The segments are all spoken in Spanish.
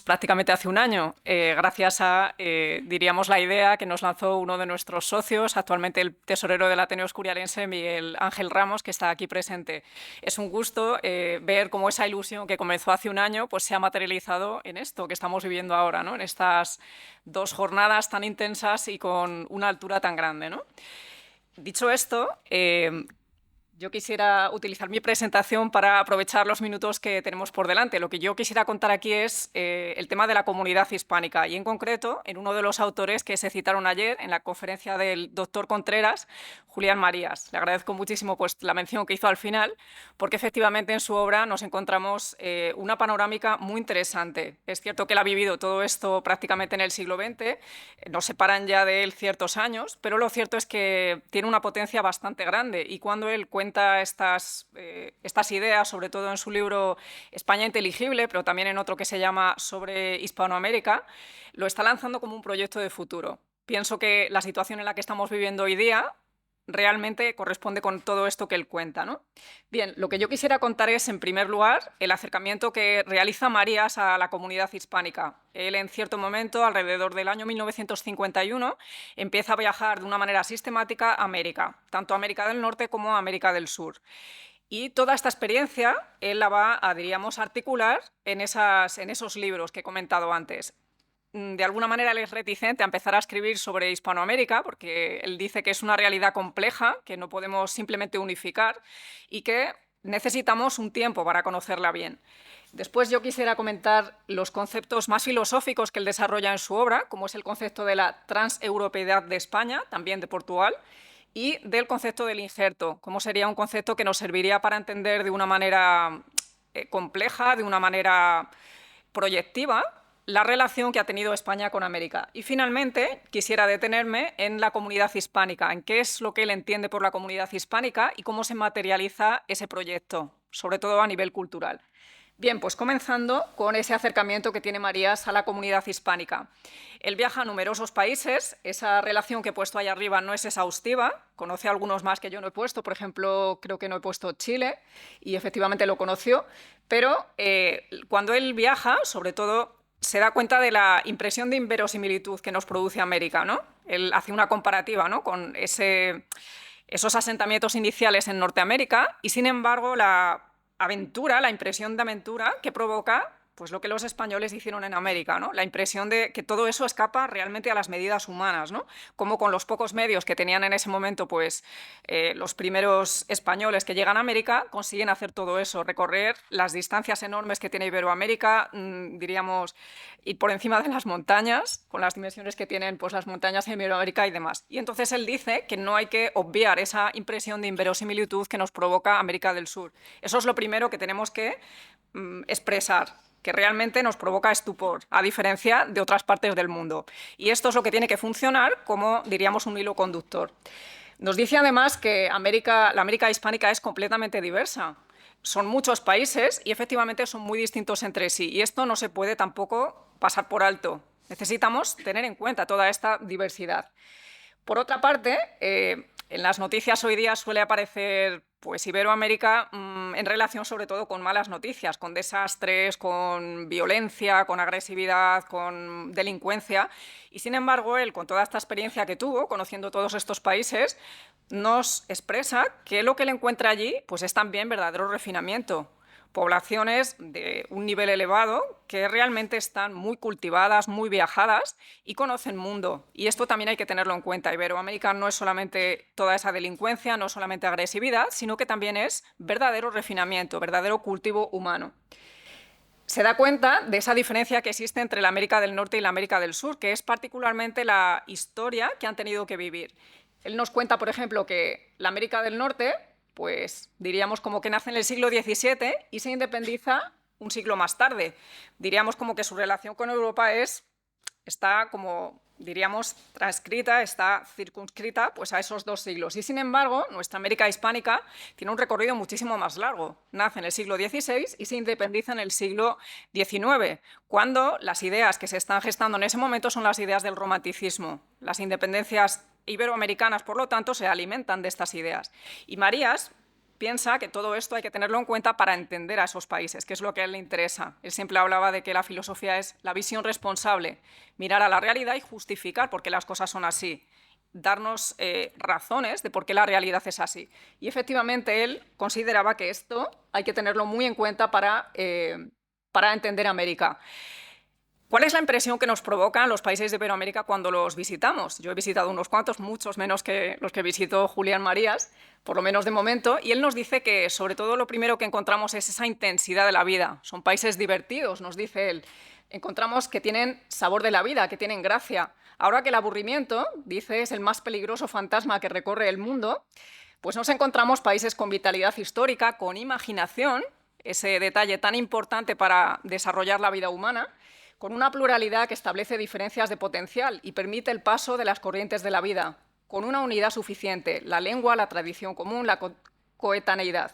Prácticamente hace un año, gracias a, diríamos, la idea que nos lanzó uno de nuestros socios, actualmente el tesorero del Ateneo Escurialense, Miguel Ángel Ramos, que está aquí presente. Es un gusto ver cómo esa ilusión que comenzó hace un año pues, se ha materializado en esto que estamos viviendo ahora, ¿no? En estas 2 jornadas tan intensas y con una altura tan grande, ¿no? Dicho esto, yo quisiera utilizar mi presentación para aprovechar los minutos que tenemos por delante. Lo que yo quisiera contar aquí es el tema de la comunidad hispánica y, en concreto, en uno de los autores que se citaron ayer en la conferencia del doctor Contreras, Julián Marías. Le agradezco muchísimo pues, la mención que hizo al final, porque efectivamente en su obra nos encontramos una panorámica muy interesante. Es cierto que él ha vivido todo esto prácticamente en el siglo XX, nos separan ya de él ciertos años, pero lo cierto es que tiene una potencia bastante grande y cuando él cuenta estas ideas, sobre todo en su libro España Inteligible, pero también en otro que se llama Sobre Hispanoamérica, lo está lanzando como un proyecto de futuro. Pienso que la situación en la que estamos viviendo hoy día realmente corresponde con todo esto que él cuenta, ¿no? Bien, lo que yo quisiera contar es, en primer lugar, el acercamiento que realiza Marías a la comunidad hispánica. Él, en cierto momento, alrededor del año 1951, empieza a viajar de una manera sistemática a América, tanto a América del Norte como a América del Sur. Y toda esta experiencia él la va a, diríamos, articular en esos libros que he comentado antes. De alguna manera él es reticente a empezar a escribir sobre Hispanoamérica porque él dice que es una realidad compleja, que no podemos simplemente unificar y que necesitamos un tiempo para conocerla bien. Después yo quisiera comentar los conceptos más filosóficos que él desarrolla en su obra, como es el concepto de la transeuropeidad de España, también de Portugal, y del concepto del injerto, como sería un concepto que nos serviría para entender de una manera compleja, de una manera proyectiva, la relación que ha tenido España con América. Y finalmente quisiera detenerme en la comunidad hispánica, en qué es lo que él entiende por la comunidad hispánica y cómo se materializa ese proyecto, sobre todo a nivel cultural. Bien, pues comenzando con ese acercamiento que tiene Marías a la comunidad hispánica. Él viaja a numerosos países, esa relación que he puesto ahí arriba no es exhaustiva, conoce algunos más que yo no he puesto, por ejemplo, creo que no he puesto Chile, y efectivamente lo conoció, pero cuando él viaja, sobre todo, se da cuenta de la impresión de inverosimilitud que nos produce América, ¿no? Él hace una comparativa, ¿no?, con esos asentamientos iniciales en Norteamérica y, sin embargo, la impresión de aventura que provoca pues lo que los españoles hicieron en América, ¿no? La impresión de que todo eso escapa realmente a las medidas humanas, ¿no? Como con los pocos medios que tenían en ese momento pues, los primeros españoles que llegan a América consiguen hacer todo eso, recorrer las distancias enormes que tiene Iberoamérica, diríamos, ir por encima de las montañas, con las dimensiones que tienen pues, las montañas en Iberoamérica y demás. Y entonces él dice que no hay que obviar esa impresión de inverosimilitud que nos provoca América del Sur. Eso es lo primero que tenemos que expresar, que realmente nos provoca estupor, a diferencia de otras partes del mundo. Y esto es lo que tiene que funcionar como, diríamos, un hilo conductor. Nos dice además que la América hispánica es completamente diversa. Son muchos países y efectivamente son muy distintos entre sí. Y esto no se puede tampoco pasar por alto. Necesitamos tener en cuenta toda esta diversidad. Por otra parte, en las noticias hoy día suele aparecer pues, Iberoamérica en relación sobre todo con malas noticias, con desastres, con violencia, con agresividad, con delincuencia. Y sin embargo, él, con toda esta experiencia que tuvo, conociendo todos estos países, nos expresa que lo que él encuentra allí pues, es también verdadero refinamiento. Poblaciones de un nivel elevado que realmente están muy cultivadas, muy viajadas y conocen mundo. Y esto también hay que tenerlo en cuenta. Iberoamérica no es solamente toda esa delincuencia, no es solamente agresividad, sino que también es verdadero refinamiento, verdadero cultivo humano. Se da cuenta de esa diferencia que existe entre la América del Norte y la América del Sur, que es particularmente la historia que han tenido que vivir. Él nos cuenta, por ejemplo, que la América del Norte pues diríamos como que nace en el siglo XVII y se independiza un siglo más tarde. Diríamos como que su relación con Europa está como, diríamos, transcrita, está circunscrita pues, a esos 2 siglos. Y sin embargo, nuestra América hispánica tiene un recorrido muchísimo más largo. Nace en el siglo XVI y se independiza en el siglo XIX, cuando las ideas que se están gestando en ese momento son las ideas del romanticismo. Las independencias iberoamericanas, por lo tanto, se alimentan de estas ideas. Y Marías piensa que todo esto hay que tenerlo en cuenta para entender a esos países, que es lo que a él le interesa. Él siempre hablaba de que la filosofía es la visión responsable, mirar a la realidad y justificar por qué las cosas son así, darnos razones de por qué la realidad es así. Y efectivamente él consideraba que esto hay que tenerlo muy en cuenta para entender América. ¿Cuál es la impresión que nos provocan los países de Iberoamérica cuando los visitamos? Yo he visitado unos cuantos, muchos menos que los que visitó Julián Marías, por lo menos de momento, y él nos dice que sobre todo lo primero que encontramos es esa intensidad de la vida. Son países divertidos, nos dice él. Encontramos que tienen sabor de la vida, que tienen gracia. Ahora que el aburrimiento, dice, es el más peligroso fantasma que recorre el mundo, pues nos encontramos países con vitalidad histórica, con imaginación, ese detalle tan importante para desarrollar la vida humana, con una pluralidad que establece diferencias de potencial y permite el paso de las corrientes de la vida, con una unidad suficiente, la lengua, la tradición común, la coetaneidad.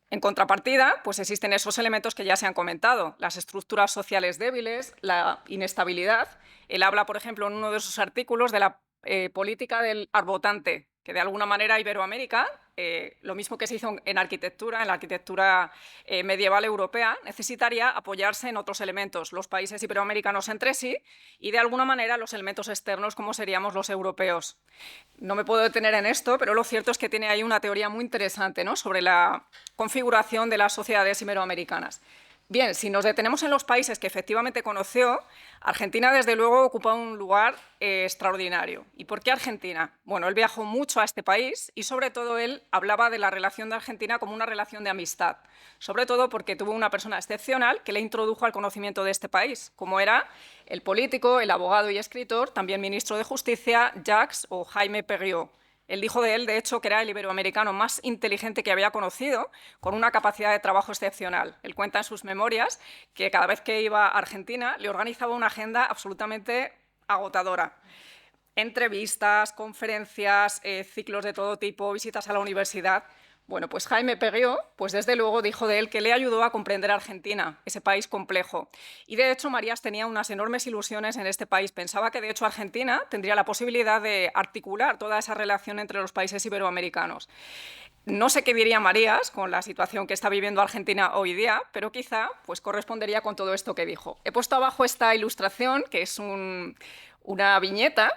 En contrapartida, pues existen esos elementos que ya se han comentado, las estructuras sociales débiles, la inestabilidad. Él habla, por ejemplo, en uno de sus artículos de la política del arbotante, que de alguna manera Iberoamérica, lo mismo que se hizo en la arquitectura medieval europea, necesitaría apoyarse en otros elementos, los países iberoamericanos entre sí y de alguna manera los elementos externos como seríamos los europeos. No me puedo detener en esto, pero lo cierto es que tiene ahí una teoría muy interesante, ¿no?, sobre la configuración de las sociedades iberoamericanas. Bien, si nos detenemos en los países que efectivamente conoció, Argentina desde luego ocupa un lugar extraordinario. ¿Y por qué Argentina? Bueno, él viajó mucho a este país y sobre todo él hablaba de la relación de Argentina como una relación de amistad, sobre todo porque tuvo una persona excepcional que le introdujo al conocimiento de este país, como era el político, el abogado y escritor, también ministro de Justicia, Jacques o Jaime Perriot. Él dijo de él, de hecho, que era el iberoamericano más inteligente que había conocido, con una capacidad de trabajo excepcional. Él cuenta en sus memorias que cada vez que iba a Argentina le organizaba una agenda absolutamente agotadora. Entrevistas, conferencias, ciclos de todo tipo, visitas a la universidad. Bueno, pues Jaime Perriot, pues desde luego dijo de él que le ayudó a comprender Argentina, ese país complejo. Y de hecho Marías tenía unas enormes ilusiones en este país. Pensaba que de hecho Argentina tendría la posibilidad de articular toda esa relación entre los países iberoamericanos. No sé qué diría Marías con la situación que está viviendo Argentina hoy día, pero quizá pues, correspondería con todo esto que dijo. He puesto abajo esta ilustración, que es una viñeta,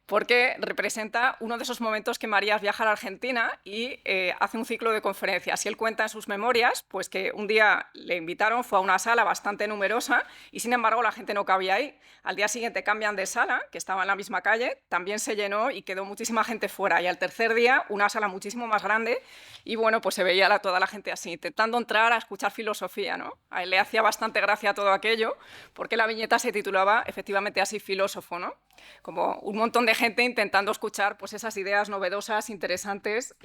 porque representa uno de esos momentos que Marías viaja a la Argentina y hace un ciclo de conferencias. Y él cuenta en sus memorias pues, que un día le invitaron, fue a una sala bastante numerosa y, sin embargo, la gente no cabía ahí. Al día siguiente cambian de sala, que estaba en la misma calle, también se llenó y quedó muchísima gente fuera. Y al tercer día, una sala muchísimo más grande y, bueno, pues se veía toda la gente así, intentando entrar a escuchar filosofía, ¿no? A él le hacía bastante gracia todo aquello, porque la viñeta se titulaba, efectivamente, así, Filósofo, ¿no? Como un montón de gente intentando escuchar pues, esas ideas novedosas, interesantes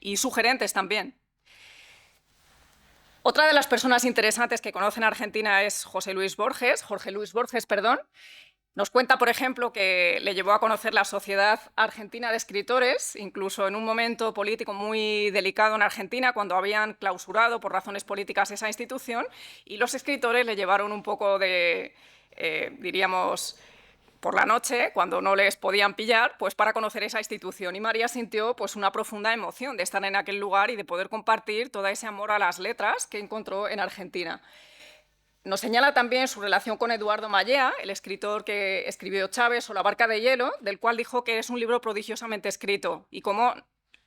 y sugerentes también. Otra de las personas interesantes que conocen Argentina es Jorge Luis Borges, perdón. Nos cuenta, por ejemplo, que le llevó a conocer la Sociedad Argentina de Escritores, incluso en un momento político muy delicado en Argentina, cuando habían clausurado por razones políticas esa institución, y los escritores le llevaron un poco de, diríamos, por la noche, cuando no les podían pillar, pues para conocer esa institución. Y María sintió pues, una profunda emoción de estar en aquel lugar y de poder compartir todo ese amor a las letras que encontró en Argentina. Nos señala también su relación con Eduardo Mallea, el escritor que escribió Chávez o La barca de hielo, del cual dijo que es un libro prodigiosamente escrito y cómo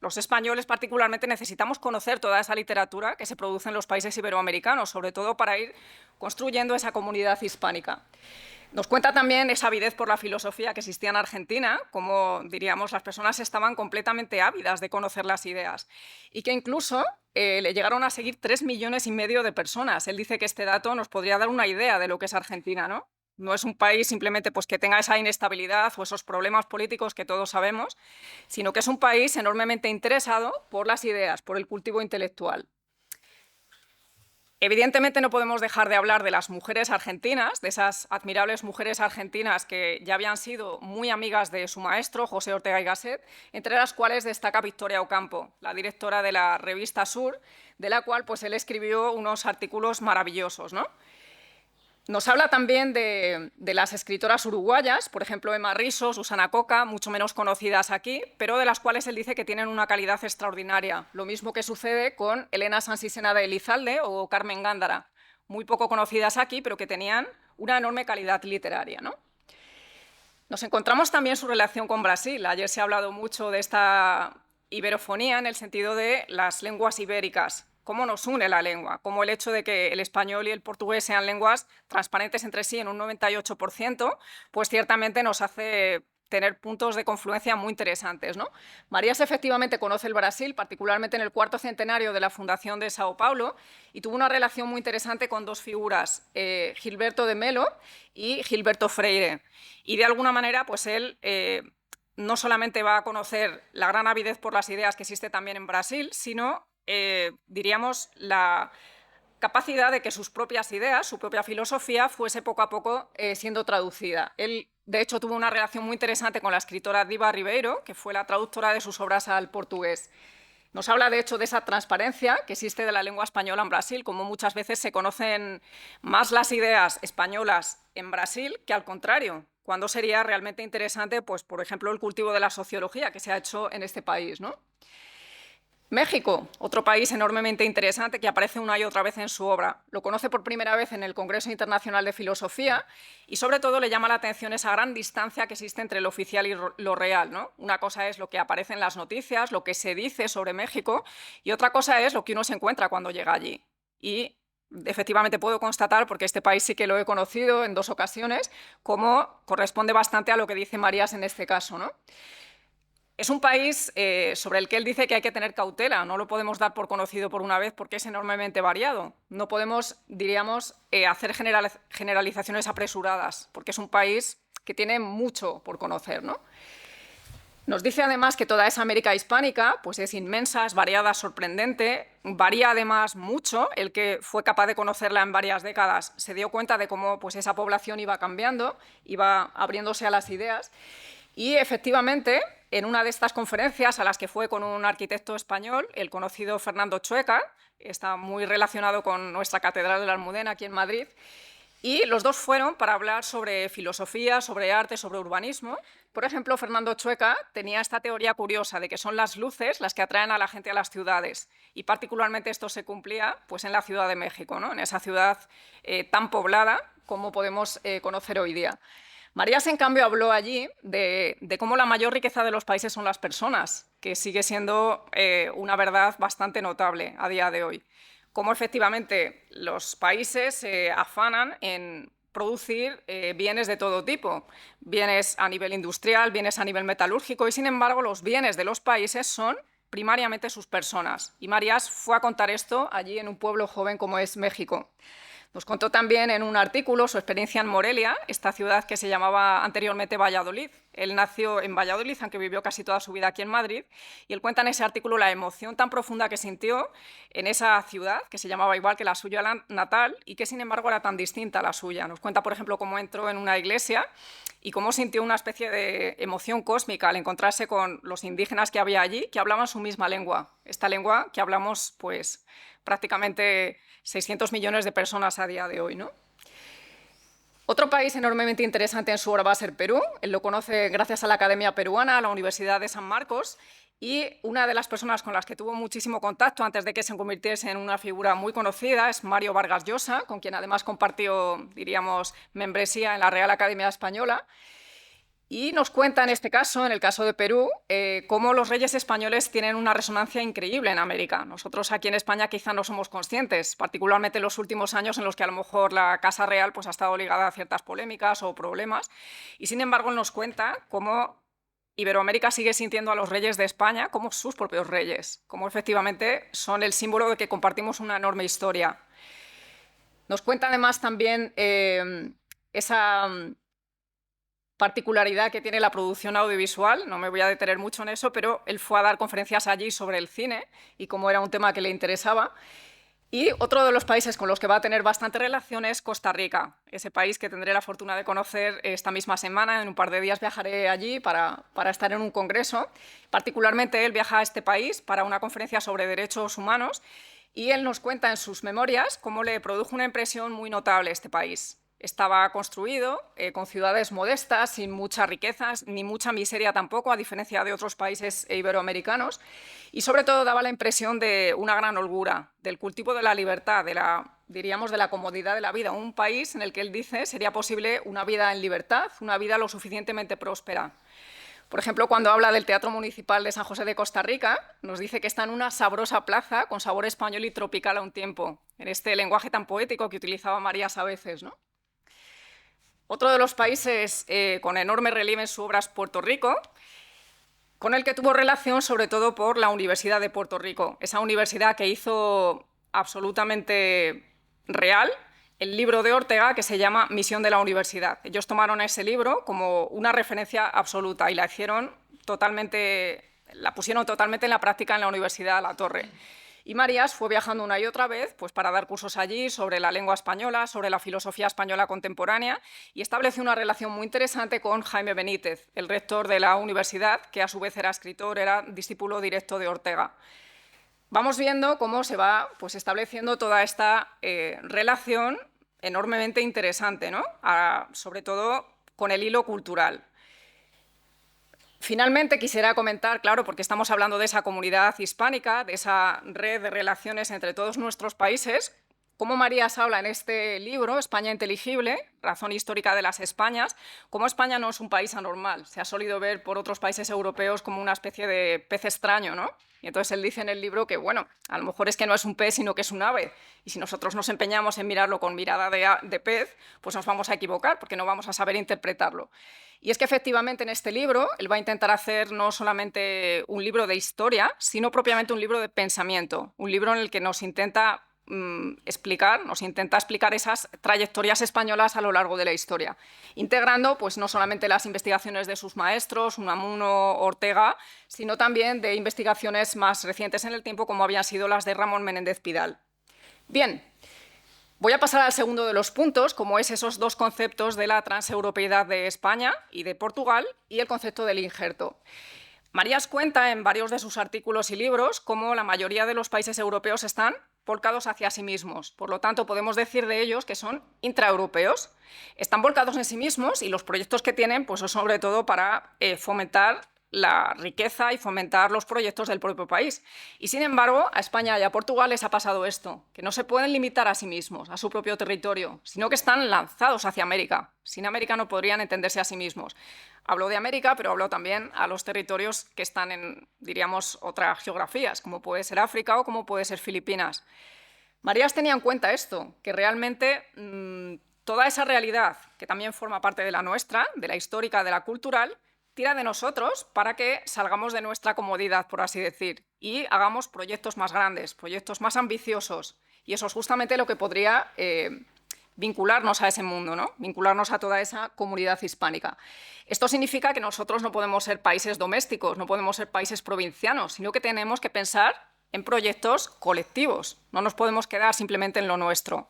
los españoles particularmente necesitamos conocer toda esa literatura que se produce en los países iberoamericanos, sobre todo para ir construyendo esa comunidad hispánica. Nos cuenta también esa avidez por la filosofía que existía en Argentina, como diríamos, las personas estaban completamente ávidas de conocer las ideas y que incluso le llegaron a seguir 3,5 millones de personas. Él dice que este dato nos podría dar una idea de lo que es Argentina, ¿no? No es un país simplemente pues, que tenga esa inestabilidad o esos problemas políticos que todos sabemos, sino que es un país enormemente interesado por las ideas, por el cultivo intelectual. Evidentemente no podemos dejar de hablar de las mujeres argentinas, de esas admirables mujeres argentinas que ya habían sido muy amigas de su maestro, José Ortega y Gasset, entre las cuales destaca Victoria Ocampo, la directora de la revista Sur, de la cual pues, él escribió unos artículos maravillosos, ¿no? Nos habla también de las escritoras uruguayas, por ejemplo, Emma Risso, Susana Coca, mucho menos conocidas aquí, pero de las cuales él dice que tienen una calidad extraordinaria. Lo mismo que sucede con Elena Sansisena de Elizalde o Carmen Gándara, muy poco conocidas aquí, pero que tenían una enorme calidad literaria, ¿no? Nos encontramos también su relación con Brasil. Ayer se ha hablado mucho de esta iberofonía en el sentido de las lenguas ibéricas. ¿Cómo nos une la lengua? Como el hecho de que el español y el portugués sean lenguas transparentes entre sí en un 98%, pues ciertamente nos hace tener puntos de confluencia muy interesantes, ¿no? Marías efectivamente conoce el Brasil, particularmente en el 4º centenario de la fundación de Sao Paulo, y tuvo una relación muy interesante con dos figuras, Gilberto de Melo y Gilberto Freire. Y de alguna manera, pues él no solamente va a conocer la gran avidez por las ideas que existe también en Brasil, sino, diríamos, la capacidad de que sus propias ideas, su propia filosofía, fuese poco a poco siendo traducida. Él, de hecho, tuvo una relación muy interesante con la escritora Diva Ribeiro, que fue la traductora de sus obras al portugués. Nos habla, de hecho, de esa transparencia que existe de la lengua española en Brasil, como muchas veces se conocen más las ideas españolas en Brasil que al contrario, cuando sería realmente interesante, pues, por ejemplo, el cultivo de la sociología que se ha hecho en este país, ¿no? México, otro país enormemente interesante que aparece una y otra vez en su obra. Lo conoce por primera vez en el Congreso Internacional de Filosofía y, sobre todo, le llama la atención esa gran distancia que existe entre lo oficial y lo real, ¿no? Una cosa es lo que aparece en las noticias, lo que se dice sobre México, y otra cosa es lo que uno se encuentra cuando llega allí. Y efectivamente puedo constatar, porque este país sí que lo he conocido en 2 ocasiones, cómo corresponde bastante a lo que dice Marías en este caso, ¿no? Es un país sobre el que él dice que hay que tener cautela, no lo podemos dar por conocido por una vez porque es enormemente variado. No podemos, diríamos, hacer generalizaciones apresuradas, porque es un país que tiene mucho por conocer, ¿no? Nos dice además que toda esa América hispánica pues es inmensa, es variada, sorprendente, varía además mucho. El que fue capaz de conocerla en varias décadas se dio cuenta de cómo pues, esa población iba cambiando, iba abriéndose a las ideas. Y efectivamente, en una de estas conferencias a las que fue con un arquitecto español, el conocido Fernando Chueca, está muy relacionado con nuestra Catedral de la Almudena aquí en Madrid, y los dos fueron para hablar sobre filosofía, sobre arte, sobre urbanismo. Por ejemplo, Fernando Chueca tenía esta teoría curiosa de que son las luces las que atraen a la gente a las ciudades, y particularmente esto se cumplía pues, en la Ciudad de México, ¿no? En esa ciudad tan poblada como podemos conocer hoy día. Marías, en cambio, habló allí de cómo la mayor riqueza de los países son las personas, que sigue siendo una verdad bastante notable a día de hoy. Cómo efectivamente los países se afanan en producir bienes de todo tipo, bienes a nivel industrial, bienes a nivel metalúrgico, y sin embargo los bienes de los países son primariamente sus personas. Y Marías fue a contar esto allí en un pueblo joven como es México. Nos contó también en un artículo su experiencia en Morelia, esta ciudad que se llamaba anteriormente Valladolid. Él nació en Valladolid, aunque vivió casi toda su vida aquí en Madrid, y él cuenta en ese artículo la emoción tan profunda que sintió en esa ciudad, que se llamaba igual que la suya natal, y que sin embargo era tan distinta a la suya. Nos cuenta, por ejemplo, cómo entró en una iglesia y cómo sintió una especie de emoción cósmica al encontrarse con los indígenas que había allí, que hablaban su misma lengua, esta lengua que hablamos pues prácticamente 600 millones de personas a día de hoy, ¿no? Otro país enormemente interesante en su obra va a ser Perú. Él lo conoce gracias a la Academia Peruana, a la Universidad de San Marcos, y una de las personas con las que tuvo muchísimo contacto antes de que se convirtiese en una figura muy conocida es Mario Vargas Llosa, con quien además compartió, diríamos, membresía en la Real Academia Española. Y nos cuenta en este caso, en el caso de Perú, cómo los reyes españoles tienen una resonancia increíble en América. Nosotros aquí en España quizá no somos conscientes, particularmente en los últimos años en los que a lo mejor la Casa Real pues, ha estado ligada a ciertas polémicas o problemas. Y sin embargo, él nos cuenta cómo Iberoamérica sigue sintiendo a los reyes de España como sus propios reyes, cómo efectivamente son el símbolo de que compartimos una enorme historia. Nos cuenta además también esa particularidad que tiene la producción audiovisual, no me voy a detener mucho en eso, pero él fue a dar conferencias allí sobre el cine y cómo era un tema que le interesaba. Y otro de los países con los que va a tener bastante relación es Costa Rica, ese país que tendré la fortuna de conocer esta misma semana. En un par de días viajaré allí para estar en un congreso. Particularmente él viaja a este país para una conferencia sobre derechos humanos y él nos cuenta en sus memorias cómo le produjo una impresión muy notable este país. Estaba construido con ciudades modestas, sin muchas riquezas, ni mucha miseria tampoco, a diferencia de otros países iberoamericanos, y sobre todo daba la impresión de una gran holgura, del cultivo de la libertad, diríamos, de la comodidad de la vida. Un país en el que él dice sería posible una vida en libertad, una vida lo suficientemente próspera. Por ejemplo, cuando habla del Teatro Municipal de San José de Costa Rica, nos dice que está en una sabrosa plaza con sabor español y tropical a un tiempo, en este lenguaje tan poético que utilizaba Marías a veces, ¿no? Otro de los países con enorme relieve en su obra es Puerto Rico, con el que tuvo relación sobre todo por la Universidad de Puerto Rico, esa universidad que hizo absolutamente real el libro de Ortega que se llama Misión de la Universidad. Ellos tomaron ese libro como una referencia absoluta y la pusieron totalmente en la práctica en la Universidad de La Torre. Y Marías fue viajando una y otra vez pues, para dar cursos allí sobre la lengua española, sobre la filosofía española contemporánea, y estableció una relación muy interesante con Jaime Benítez, el rector de la universidad, que a su vez era escritor, era discípulo directo de Ortega. Vamos viendo cómo se va pues, estableciendo toda esta relación enormemente interesante, ¿no? Sobre todo con el hilo cultural. Finalmente, quisiera comentar, claro, porque estamos hablando de esa comunidad hispánica, de esa red de relaciones entre todos nuestros países, cómo Marías habla en este libro, España inteligible, razón histórica de las Españas, cómo España no es un país anormal. Se ha solido ver por otros países europeos como una especie de pez extraño, ¿no? Y entonces él dice en el libro que, bueno, a lo mejor es que no es un pez, sino que es un ave. Y si nosotros nos empeñamos en mirarlo con mirada de pez, pues nos vamos a equivocar, porque no vamos a saber interpretarlo. Y es que efectivamente en este libro él va a intentar hacer no solamente un libro de historia, sino propiamente un libro de pensamiento, un libro en el que nos intenta explicar esas trayectorias españolas a lo largo de la historia, integrando pues, no solamente las investigaciones de sus maestros, Unamuno, Ortega, sino también de investigaciones más recientes en el tiempo, como habían sido las de Ramón Menéndez Pidal. Bien, voy a pasar al segundo de los puntos, como es esos dos conceptos de la transeuropeidad de España y de Portugal y el concepto del injerto. Marías cuenta en varios de sus artículos y libros cómo la mayoría de los países europeos están volcados hacia sí mismos. Por lo tanto, podemos decir de ellos que son intraeuropeos. Están volcados en sí mismos y los proyectos que tienen pues, son sobre todo para fomentar la riqueza y fomentar los proyectos del propio país. Y sin embargo, a España y a Portugal les ha pasado esto, que no se pueden limitar a sí mismos, a su propio territorio, sino que están lanzados hacia América. Sin América no podrían entenderse a sí mismos. Hablo de América, pero hablo también a los territorios que están en, diríamos, otras geografías, como puede ser África o como puede ser Filipinas. Marías tenía en cuenta esto, que realmente toda esa realidad, que también forma parte de la nuestra, de la histórica, de la cultural, tira de nosotros para que salgamos de nuestra comodidad, por así decir, y hagamos proyectos más grandes, proyectos más ambiciosos. Y eso es justamente lo que podría vincularnos a ese mundo, ¿no? Vincularnos a toda esa comunidad hispánica. Esto significa que nosotros no podemos ser países domésticos, no podemos ser países provincianos, sino que tenemos que pensar en proyectos colectivos. No nos podemos quedar simplemente en lo nuestro.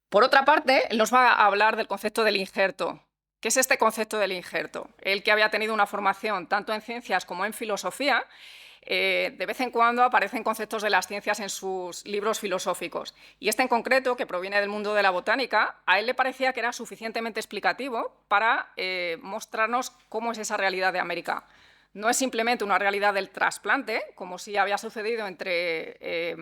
Por otra parte, él nos va a hablar del concepto del injerto. ¿Qué es este concepto del injerto? Él, que había tenido una formación tanto en ciencias como en filosofía, de vez en cuando aparecen conceptos de las ciencias en sus libros filosóficos. Y este en concreto, que proviene del mundo de la botánica, a él le parecía que era suficientemente explicativo para mostrarnos cómo es esa realidad de América. No es simplemente una realidad del trasplante, como sí había sucedido entre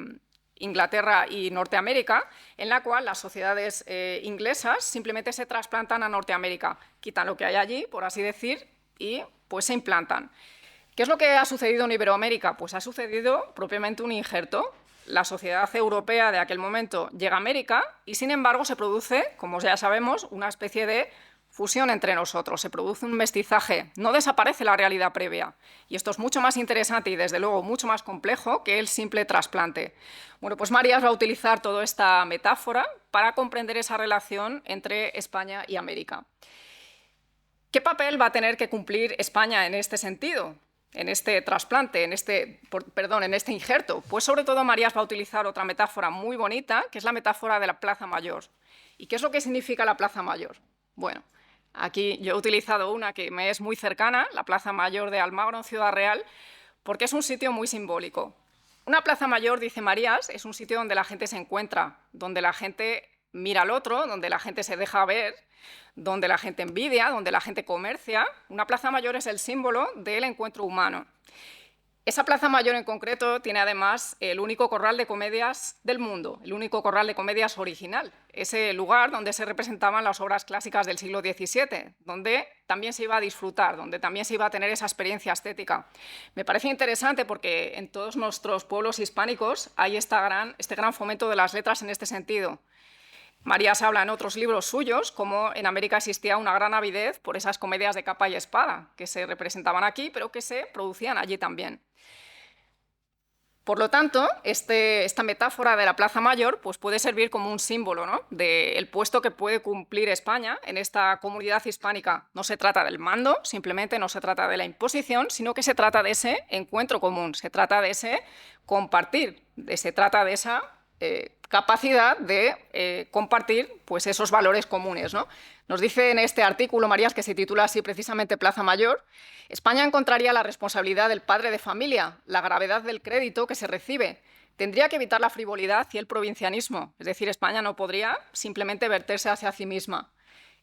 Inglaterra y Norteamérica, en la cual las sociedades inglesas simplemente se trasplantan a Norteamérica, quitan lo que hay allí, por así decir, y pues se implantan. ¿Qué es lo que ha sucedido en Iberoamérica? Pues ha sucedido propiamente un injerto. La sociedad europea de aquel momento llega a América y, sin embargo, se produce, como ya sabemos, una especie de fusión entre nosotros, se produce un mestizaje, no desaparece la realidad previa. Y esto es mucho más interesante y, desde luego, mucho más complejo que el simple trasplante. Bueno, pues Marías va a utilizar toda esta metáfora para comprender esa relación entre España y América. ¿Qué papel va a tener que cumplir España en este sentido? En este trasplante, en este injerto? Pues sobre todo Marías va a utilizar otra metáfora muy bonita, que es la metáfora de la Plaza Mayor. ¿Y qué es lo que significa la Plaza Mayor? Bueno, aquí yo he utilizado una que me es muy cercana, la Plaza Mayor de Almagro, en Ciudad Real, porque es un sitio muy simbólico. Una plaza mayor, dice Marías, es un sitio donde la gente se encuentra, donde la gente mira al otro, donde la gente se deja ver, donde la gente envidia, donde la gente comercia. Una plaza mayor es el símbolo del encuentro humano. Esa plaza mayor en concreto tiene además el único corral de comedias del mundo, el único corral de comedias original, ese lugar donde se representaban las obras clásicas del siglo XVII, donde también se iba a disfrutar, donde también se iba a tener esa experiencia estética. Me parece interesante porque en todos nuestros pueblos hispánicos hay este gran fomento de las letras en este sentido. Marías habla en otros libros suyos cómo en América existía una gran avidez por esas comedias de capa y espada que se representaban aquí, pero que se producían allí también. Por lo tanto, esta metáfora de la Plaza Mayor pues puede servir como un símbolo, ¿no?, del puesto que puede cumplir España en esta comunidad hispánica. No se trata del mando, simplemente no se trata de la imposición, sino que se trata de ese encuentro común, se trata de ese compartir, se trata de esa capacidad de compartir pues, esos valores comunes, ¿no? Nos dice en este artículo, Marías, que se titula así precisamente Plaza Mayor, España encontraría la responsabilidad del padre de familia, la gravedad del crédito que se recibe. Tendría que evitar la frivolidad y el provincianismo, es decir, España no podría simplemente verterse hacia sí misma.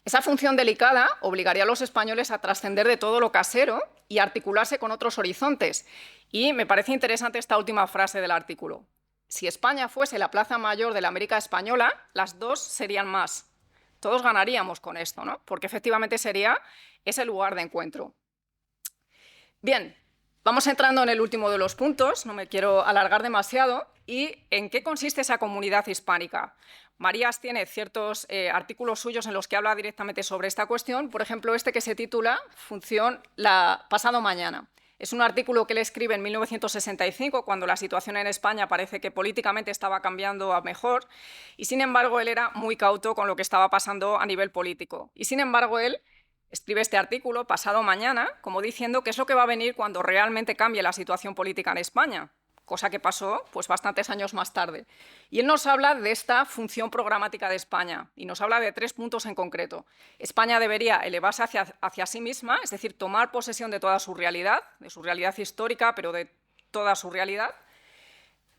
Esa función delicada obligaría a los españoles a trascender de todo lo casero y articularse con otros horizontes. Y me parece interesante esta última frase del artículo. Si España fuese la Plaza Mayor de la América Española, las dos serían más. Todos ganaríamos con esto, ¿no? Porque efectivamente sería ese lugar de encuentro. Bien, vamos entrando en el último de los puntos, no me quiero alargar demasiado. ¿Y en qué consiste esa comunidad hispánica? Marías tiene ciertos artículos suyos en los que habla directamente sobre esta cuestión, por ejemplo, este que se titula Función pasado mañana. Es un artículo que él escribe en 1965, cuando la situación en España parece que políticamente estaba cambiando a mejor, y sin embargo él era muy cauto con lo que estaba pasando a nivel político. Y sin embargo él escribe este artículo pasado mañana, como diciendo qué es lo que va a venir cuando realmente cambie la situación política en España, cosa que pasó pues, bastantes años más tarde. Y él nos habla de esta función programática de España y nos habla de 3 puntos en concreto. España debería elevarse hacia sí misma, es decir, tomar posesión de toda su realidad, de su realidad histórica, pero de toda su realidad.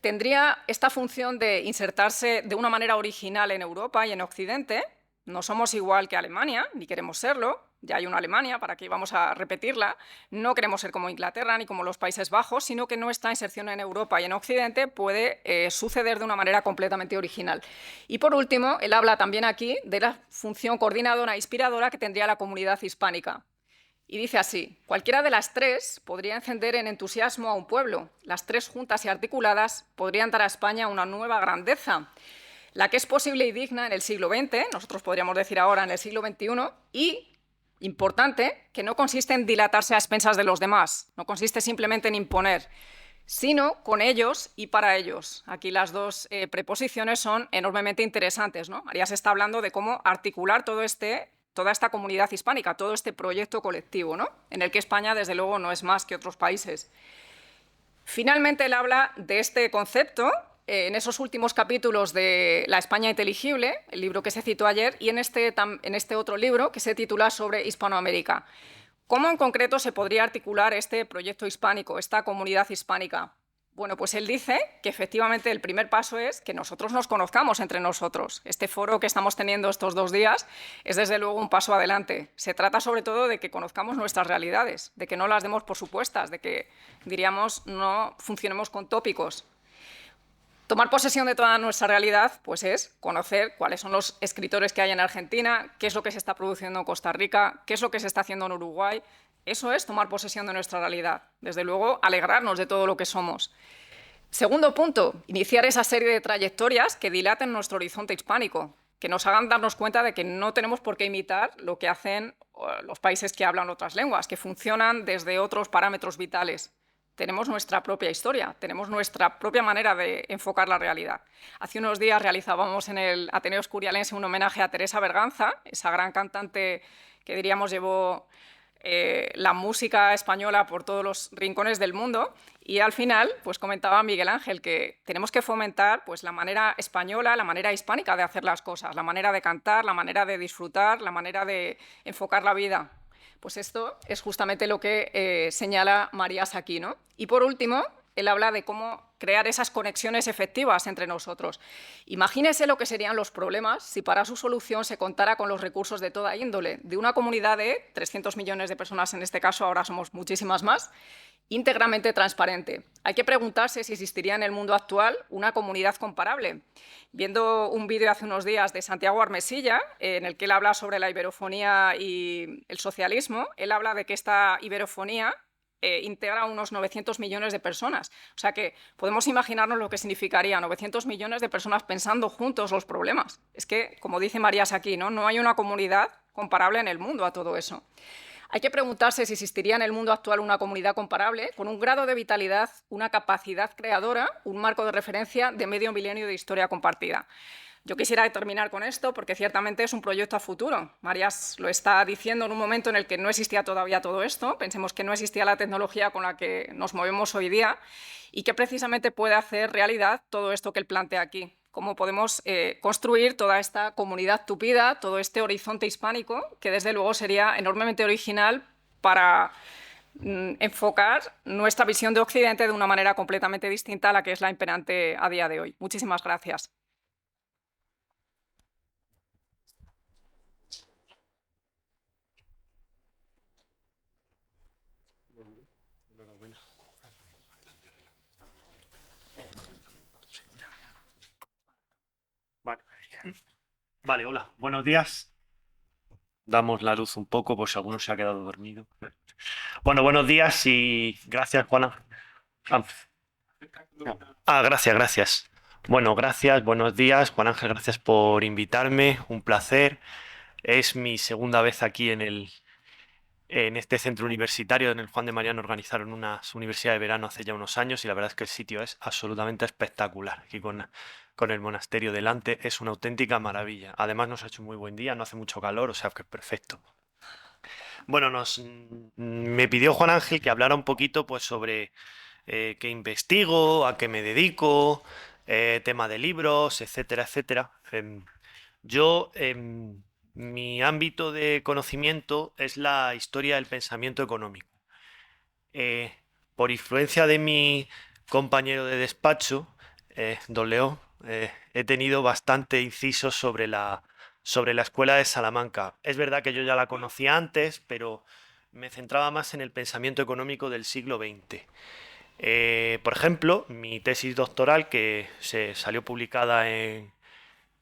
Tendría esta función de insertarse de una manera original en Europa y en Occidente. No somos igual que Alemania, ni queremos serlo. Ya hay una Alemania, ¿para qué vamos a repetirla? No queremos ser como Inglaterra ni como los Países Bajos, sino que nuestra inserción en Europa y en Occidente puede suceder de una manera completamente original. Y por último, él habla también aquí de la función coordinadora e inspiradora que tendría la comunidad hispánica. Y dice así, cualquiera de las 3 podría encender en entusiasmo a un pueblo. Las 3 juntas y articuladas podrían dar a España una nueva grandeza, la que es posible y digna en el siglo XX, nosotros podríamos decir ahora en el siglo XXI, y importante, que no consiste en dilatarse a expensas de los demás, no consiste simplemente en imponer, sino con ellos y para ellos. Aquí las 2 preposiciones son enormemente interesantes, ¿no? Marías está hablando de cómo articular toda esta comunidad hispánica, todo este proyecto colectivo, ¿no?, en el que España, desde luego, no es más que otros países. Finalmente, él habla de este concepto en esos últimos capítulos de La España inteligible, el libro que se citó ayer, y en este otro libro que se titula Sobre Hispanoamérica. ¿Cómo en concreto se podría articular este proyecto hispánico, esta comunidad hispánica? Bueno, pues él dice que efectivamente el primer paso es que nosotros nos conozcamos entre nosotros. Este foro que estamos teniendo estos 2 días es desde luego un paso adelante. Se trata sobre todo de que conozcamos nuestras realidades, de que no las demos por supuestas, de que, diríamos, no funcionemos con tópicos. Tomar posesión de toda nuestra realidad pues es conocer cuáles son los escritores que hay en Argentina, qué es lo que se está produciendo en Costa Rica, qué es lo que se está haciendo en Uruguay. Eso es tomar posesión de nuestra realidad. Desde luego, alegrarnos de todo lo que somos. Segundo punto, iniciar esa serie de trayectorias que dilaten nuestro horizonte hispánico, que nos hagan darnos cuenta de que no tenemos por qué imitar lo que hacen los países que hablan otras lenguas, que funcionan desde otros parámetros vitales. Tenemos nuestra propia historia, tenemos nuestra propia manera de enfocar la realidad. Hace unos días realizábamos en el Ateneo Escurialense un homenaje a Teresa Berganza, esa gran cantante que diríamos llevó la música española por todos los rincones del mundo, y al final pues comentaba Miguel Ángel que tenemos que fomentar pues, la manera española, la manera hispánica de hacer las cosas, la manera de cantar, la manera de disfrutar, la manera de enfocar la vida. Pues esto es justamente lo que señala Marías aquí, ¿no? Y por último, él habla de cómo crear esas conexiones efectivas entre nosotros. Imagínese lo que serían los problemas si para su solución se contara con los recursos de toda índole, de una comunidad de 300 millones de personas en este caso, ahora somos muchísimas más, íntegramente transparente. Hay que preguntarse si existiría en el mundo actual una comunidad comparable. Viendo un vídeo hace unos días de Santiago Armesilla, en el que él habla sobre la iberofonía y el socialismo, él habla de que esta iberofonía integra a unos 900 millones de personas. O sea que podemos imaginarnos lo que significaría 900 millones de personas pensando juntos los problemas. Es que, como dice Marías aquí, no hay una comunidad comparable en el mundo a todo eso. Hay que preguntarse si existiría en el mundo actual una comunidad comparable, con un grado de vitalidad, una capacidad creadora, un marco de referencia de medio milenio de historia compartida. Yo quisiera terminar con esto porque ciertamente es un proyecto a futuro. Marías lo está diciendo en un momento en el que no existía todavía todo esto. Pensemos que no existía la tecnología con la que nos movemos hoy día y que precisamente puede hacer realidad todo esto que él plantea aquí. Cómo podemos construir toda esta comunidad tupida, todo este horizonte hispánico, que desde luego sería enormemente original para enfocar nuestra visión de Occidente de una manera completamente distinta a la que es la imperante a día de hoy. Muchísimas gracias. Vale, hola, buenos días. Damos la luz un poco por si alguno se ha quedado dormido. Bueno, buenos días y gracias, Juana. Gracias. Bueno, gracias, buenos días, Juan Ángel, gracias por invitarme, un placer. Es mi segunda vez aquí en este centro universitario. En el Juan de Mariano organizaron una universidad de verano hace ya unos años y la verdad es que el sitio es absolutamente espectacular. Aquí con el monasterio delante es una auténtica maravilla. Además nos ha hecho un muy buen día, no hace mucho calor, o sea que es perfecto. Bueno, me pidió Juan Ángel que hablara un poquito pues sobre qué investigo, a qué me dedico, tema de libros, etcétera, etcétera. Yo, mi ámbito de conocimiento es la historia del pensamiento económico. Eh, por influencia de mi compañero de despacho, don León, he tenido bastante inciso sobre la escuela de Salamanca. Es verdad que yo ya la conocía antes, pero me centraba más en el pensamiento económico del siglo XX. Por ejemplo, mi tesis doctoral, que se salió publicada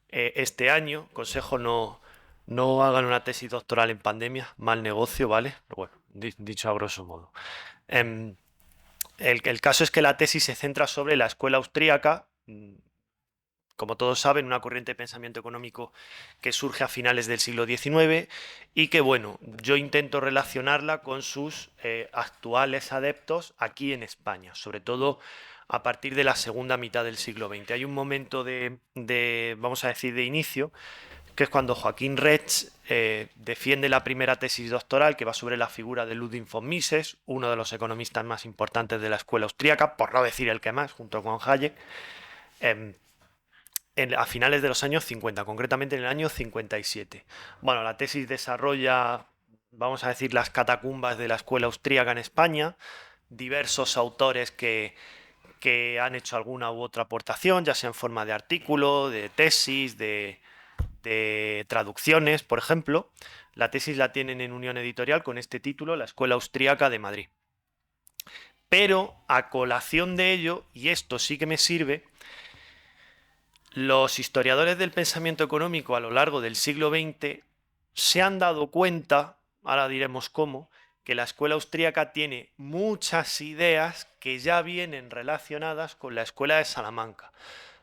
este año, consejo no hagan una tesis doctoral en pandemia, mal negocio, ¿vale? Pero bueno, dicho a grosso modo. El caso es que la tesis se centra sobre la escuela austríaca, como todos saben, una corriente de pensamiento económico que surge a finales del siglo XIX y que, bueno, yo intento relacionarla con sus actuales adeptos aquí en España, sobre todo a partir de la segunda mitad del siglo XX. Hay un momento vamos a decir, de inicio, que es cuando Joaquín Resch defiende la primera tesis doctoral, que va sobre la figura de Ludwig von Mises, uno de los economistas más importantes de la escuela austríaca, por no decir el que más, junto con Hayek, a finales de los años 50, concretamente en el año 57. Bueno, la tesis desarrolla, vamos a decir, las catacumbas de la escuela austríaca en España, diversos autores que han hecho alguna u otra aportación, ya sea en forma de artículo, de tesis, de traducciones, por ejemplo. La tesis la tienen en Unión Editorial con este título, La Escuela Austríaca de Madrid. Pero a colación de ello, y esto sí que me sirve, los historiadores del pensamiento económico a lo largo del siglo XX se han dado cuenta, ahora diremos cómo, que la escuela austríaca tiene muchas ideas que ya vienen relacionadas con la escuela de Salamanca.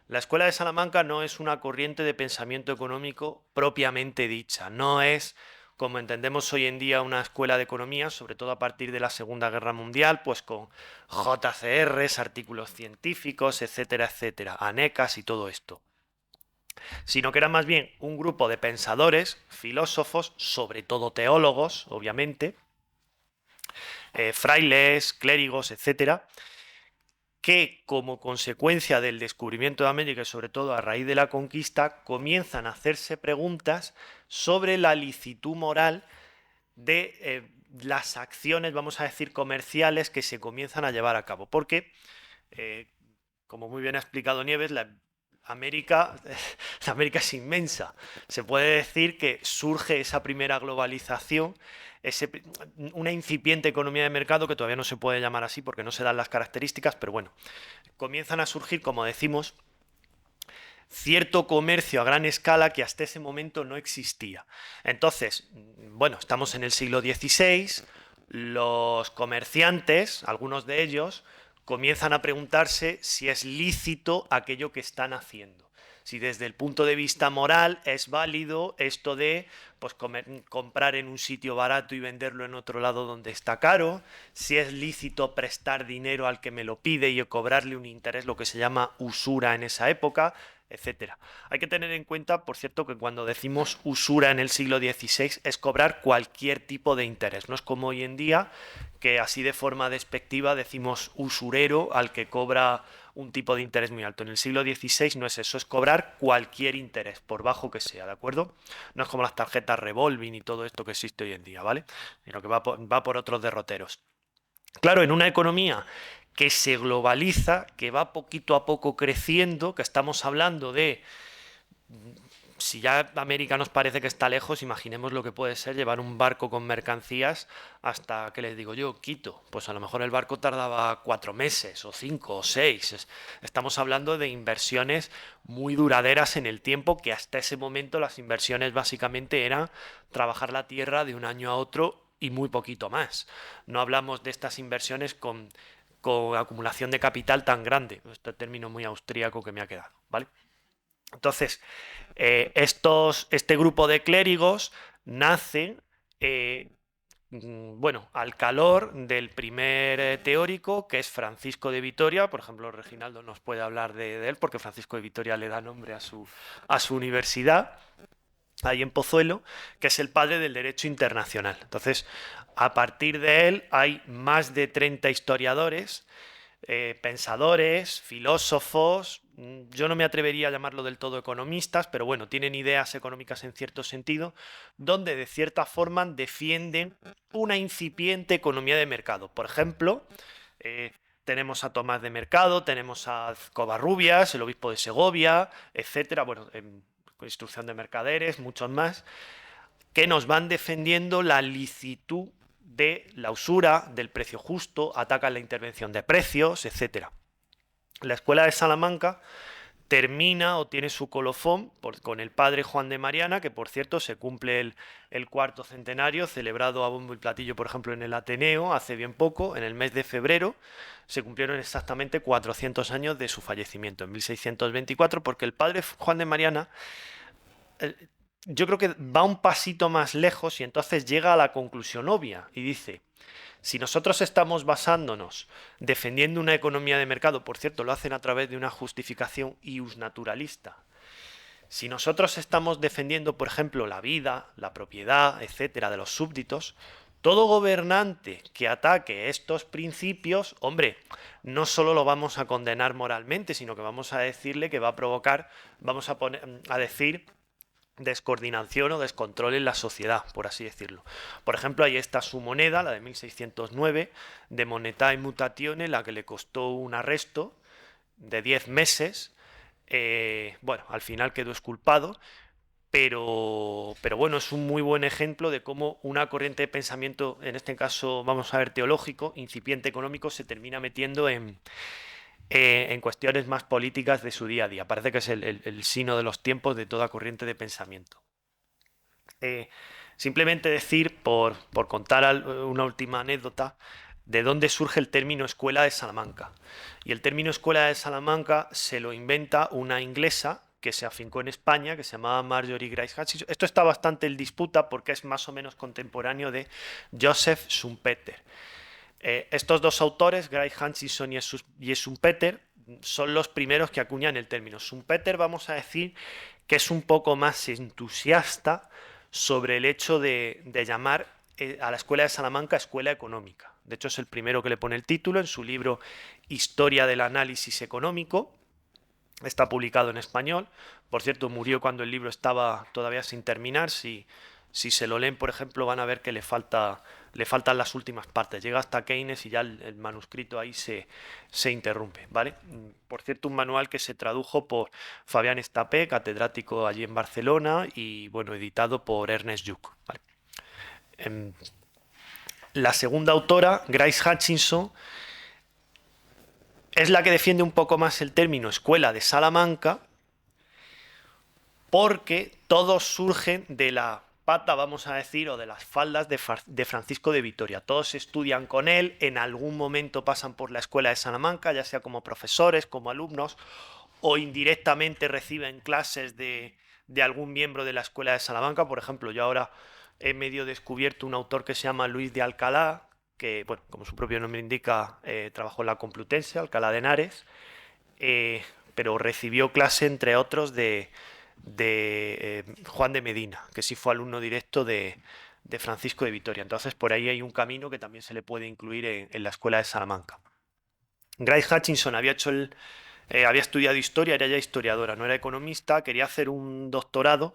La escuela de Salamanca no es una corriente de pensamiento económico propiamente dicha, no es, como entendemos hoy en día, una escuela de economía, sobre todo a partir de la Segunda Guerra Mundial, pues con JCRs, artículos científicos, etcétera, etcétera, ANECAs y todo esto, sino que era más bien un grupo de pensadores, filósofos, sobre todo teólogos, obviamente, frailes, clérigos, etcétera, que como consecuencia del descubrimiento de América y sobre todo a raíz de la conquista comienzan a hacerse preguntas sobre la licitud moral de las acciones, vamos a decir, comerciales que se comienzan a llevar a cabo. Porque, como muy bien ha explicado Nieves, América, la América es inmensa. Se puede decir que surge esa primera globalización, una incipiente economía de mercado, que todavía no se puede llamar así porque no se dan las características, pero bueno, comienzan a surgir, como decimos, cierto comercio a gran escala que hasta ese momento no existía. Entonces, bueno, estamos en el siglo XVI, los comerciantes, algunos de ellos, comienzan a preguntarse si es lícito aquello que están haciendo. Si desde el punto de vista moral es válido esto de pues, comprar en un sitio barato y venderlo en otro lado donde está caro, si es lícito prestar dinero al que me lo pide y cobrarle un interés, lo que se llama usura en esa época, etcétera. Hay que tener en cuenta, por cierto, que cuando decimos usura en el siglo XVI es cobrar cualquier tipo de interés. No es como hoy en día, que así de forma despectiva decimos usurero al que cobra un tipo de interés muy alto. En el siglo XVI no es eso, es cobrar cualquier interés, por bajo que sea, ¿de acuerdo? No es como las tarjetas revolving y todo esto que existe hoy en día, ¿vale? Sino que va por otros derroteros. Claro, en una economía que se globaliza, que va poquito a poco creciendo, que estamos hablando de, si ya América nos parece que está lejos, imaginemos lo que puede ser llevar un barco con mercancías hasta, ¿qué les digo yo? Quito. Pues a lo mejor el barco tardaba 4 meses, o 5, o 6. Estamos hablando de inversiones muy duraderas en el tiempo, que hasta ese momento las inversiones básicamente eran trabajar la tierra de un año a otro y muy poquito más. No hablamos de estas inversiones con acumulación de capital tan grande. Este término muy austríaco que me ha quedado, ¿vale? Entonces, este grupo de clérigos nace, bueno, al calor del primer teórico, que es Francisco de Vitoria. Por ejemplo, Reginaldo nos puede hablar de él, porque Francisco de Vitoria le da nombre a su universidad, ahí en Pozuelo, que es el padre del derecho internacional. Entonces, a partir de él hay más de 30 historiadores, pensadores, filósofos, yo no me atrevería a llamarlo del todo economistas, pero bueno, tienen ideas económicas en cierto sentido, donde de cierta forma defienden una incipiente economía de mercado. Por ejemplo, tenemos a Tomás de Mercado, tenemos a Covarrubias, el obispo de Segovia, etcétera, bueno, instrucción de mercaderes, muchos más, que nos van defendiendo la licitud de la usura, del precio justo, atacan la intervención de precios, etc. La escuela de Salamanca termina o tiene su colofón con el padre Juan de Mariana, que por cierto se cumple el cuarto centenario, celebrado a bombo y platillo, por ejemplo, en el Ateneo hace bien poco, en el mes de febrero. Se cumplieron exactamente 400 años de su fallecimiento, en 1624, porque el padre Juan de Mariana, yo creo que va un pasito más lejos y entonces llega a la conclusión obvia y dice: si nosotros estamos basándonos, defendiendo una economía de mercado, por cierto, lo hacen a través de una justificación iusnaturalista, si nosotros estamos defendiendo, por ejemplo, la vida, la propiedad, etcétera, de los súbditos, todo gobernante que ataque estos principios, hombre, no solo lo vamos a condenar moralmente, sino que vamos a decirle que va a provocar, vamos a decir descoordinación o descontrol en la sociedad, por así decirlo. Por ejemplo, ahí está su moneda, la de 1609, de Monetae Mutatione, la que le costó un arresto de 10 meses. Bueno, al final quedó exculpado, pero bueno, es un muy buen ejemplo de cómo una corriente de pensamiento, en este caso vamos a ver teológico, incipiente económico, se termina metiendo en cuestiones más políticas de su día a día. Parece que es el sino de los tiempos de toda corriente de pensamiento. Simplemente decir, por contar una última anécdota, de dónde surge el término escuela de Salamanca. Y el término escuela de Salamanca se lo inventa una inglesa que se afincó en España, que se llamaba Marjorie Grace Hutchinson. Esto está bastante en disputa porque es más o menos contemporáneo de Joseph Schumpeter. Estos dos autores, Grace Hutchinson y Schumpeter, son los primeros que acuñan el término. Schumpeter, vamos a decir que es un poco más entusiasta sobre el hecho de llamar a la escuela de Salamanca escuela económica. De hecho, es el primero que le pone el título en su libro Historia del Análisis Económico. Está publicado en español. Por cierto, murió cuando el libro estaba todavía sin terminar, si Si se lo leen, por ejemplo, van a ver que le faltan las últimas partes. Llega hasta Keynes y ya el manuscrito ahí se interrumpe, ¿vale? Por cierto, un manual que se tradujo por Fabián Estapé, catedrático allí en Barcelona, y bueno, editado por Ernest Lluch, ¿vale? La segunda autora, Grace Hutchinson, es la que defiende un poco más el término escuela de Salamanca, porque todos surgen de la pata, vamos a decir, o de las faldas de Francisco de Vitoria. Todos estudian con él, en algún momento pasan por la escuela de Salamanca, ya sea como profesores, como alumnos, o indirectamente reciben clases de algún miembro de la escuela de Salamanca. Por ejemplo, yo ahora he medio descubierto un autor que se llama Luis de Alcalá, que, bueno, como su propio nombre indica, trabajó en la Complutense, Alcalá de Henares, pero recibió clase, entre otros, de Juan de Medina, que sí fue alumno directo de Francisco de Vitoria. Entonces, por ahí hay un camino que también se le puede incluir en la escuela de Salamanca. Grace Hutchinson había estudiado historia, era ya historiadora, no era economista, quería hacer un doctorado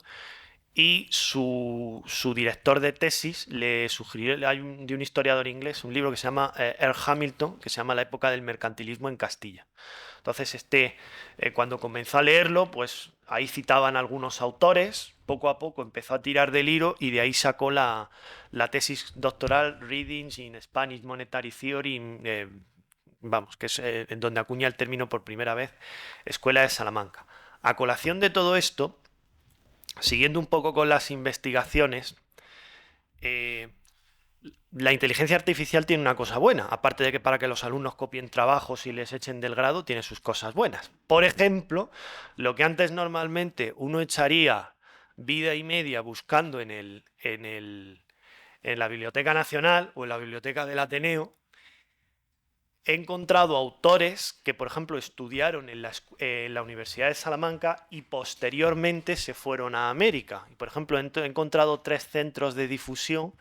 y su director de tesis le sugirió, de un historiador inglés, un libro que se llama Earl Hamilton, que se llama La época del mercantilismo en Castilla. Entonces, cuando comenzó a leerlo, pues ahí citaban algunos autores, poco a poco empezó a tirar del hilo y de ahí sacó la tesis doctoral Readings in Spanish Monetary Theory, vamos, que es en donde acuña el término por primera vez Escuela de Salamanca. A colación de todo esto, siguiendo un poco con las investigaciones, la inteligencia artificial tiene una cosa buena, aparte de que para que los alumnos copien trabajos y les echen del grado, tiene sus cosas buenas. Por ejemplo, lo que antes normalmente uno echaría vida y media buscando en la Biblioteca Nacional o en la Biblioteca del Ateneo, he encontrado autores que, por ejemplo, estudiaron en la Universidad de Salamanca y posteriormente se fueron a América. Y, por ejemplo, he encontrado 3 centros de difusión,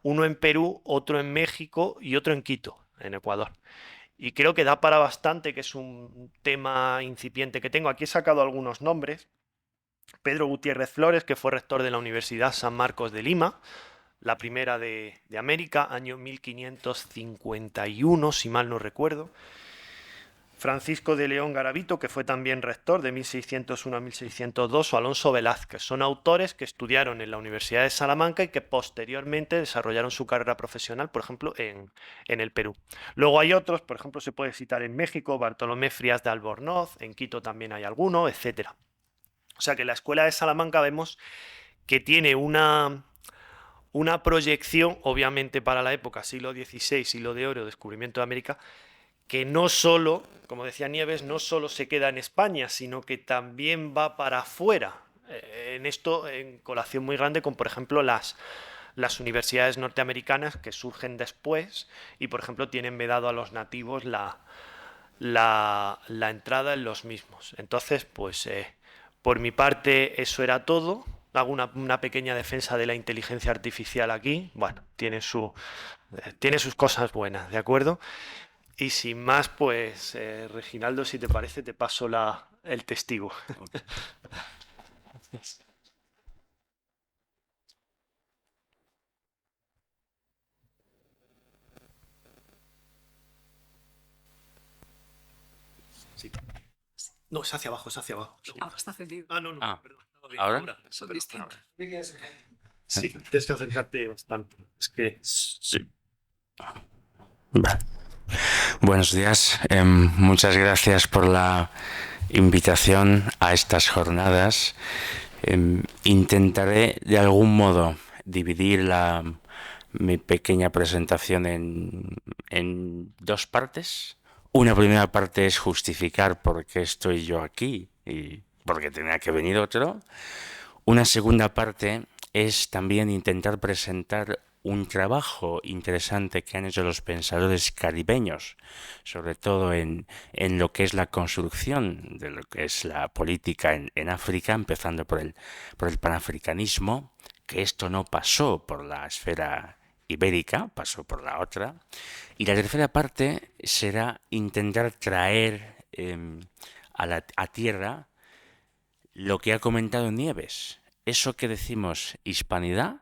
uno en Perú, otro en México y otro en Quito, en Ecuador. Y creo que da para bastante, que es un tema incipiente que tengo. Aquí he sacado algunos nombres. Pedro Gutiérrez Flores, que fue rector de la Universidad San Marcos de Lima, la primera de América, año 1551, si mal no recuerdo. Francisco de León Garavito, que fue también rector de 1601 a 1602, o Alonso Velázquez. Son autores que estudiaron en la Universidad de Salamanca y que posteriormente desarrollaron su carrera profesional, por ejemplo, en el Perú. Luego hay otros, por ejemplo, se puede citar en México, Bartolomé Frías de Albornoz, en Quito también hay alguno, etc. O sea que la Escuela de Salamanca vemos que tiene una proyección, obviamente para la época, siglo XVI, siglo de oro, descubrimiento de América, que no solo, como decía Nieves, no solo se queda en España, sino que también va para afuera. En esto, en colación muy grande con, por ejemplo, las universidades norteamericanas que surgen después y, por ejemplo, tienen vedado a los nativos la entrada en los mismos. Entonces, pues, por mi parte, eso era todo. Hago una pequeña defensa de la inteligencia artificial aquí. Bueno, tiene sus cosas buenas, ¿de acuerdo? Y sin más, pues, Reginaldo, si te parece, te paso el testigo. Sí. No, es hacia abajo, es hacia abajo. Ahora está encendido. No, perdón. ¿Ahora? Son distintos. Sí, tienes que acercarte bastante. Es que... Sí. Vale. Buenos días. Muchas gracias por la invitación a estas jornadas. Intentaré de algún modo dividir mi pequeña presentación en 2 partes. Una primera parte es justificar por qué estoy yo aquí y por qué tenía que venir otro. Una segunda parte es también intentar presentar un trabajo interesante que han hecho los pensadores caribeños, sobre todo en lo que es la construcción de lo que es la política en África, empezando por el panafricanismo, que esto no pasó por la esfera ibérica, pasó por la otra. Y la tercera parte será intentar traer a tierra lo que ha comentado Nieves. Eso que decimos hispanidad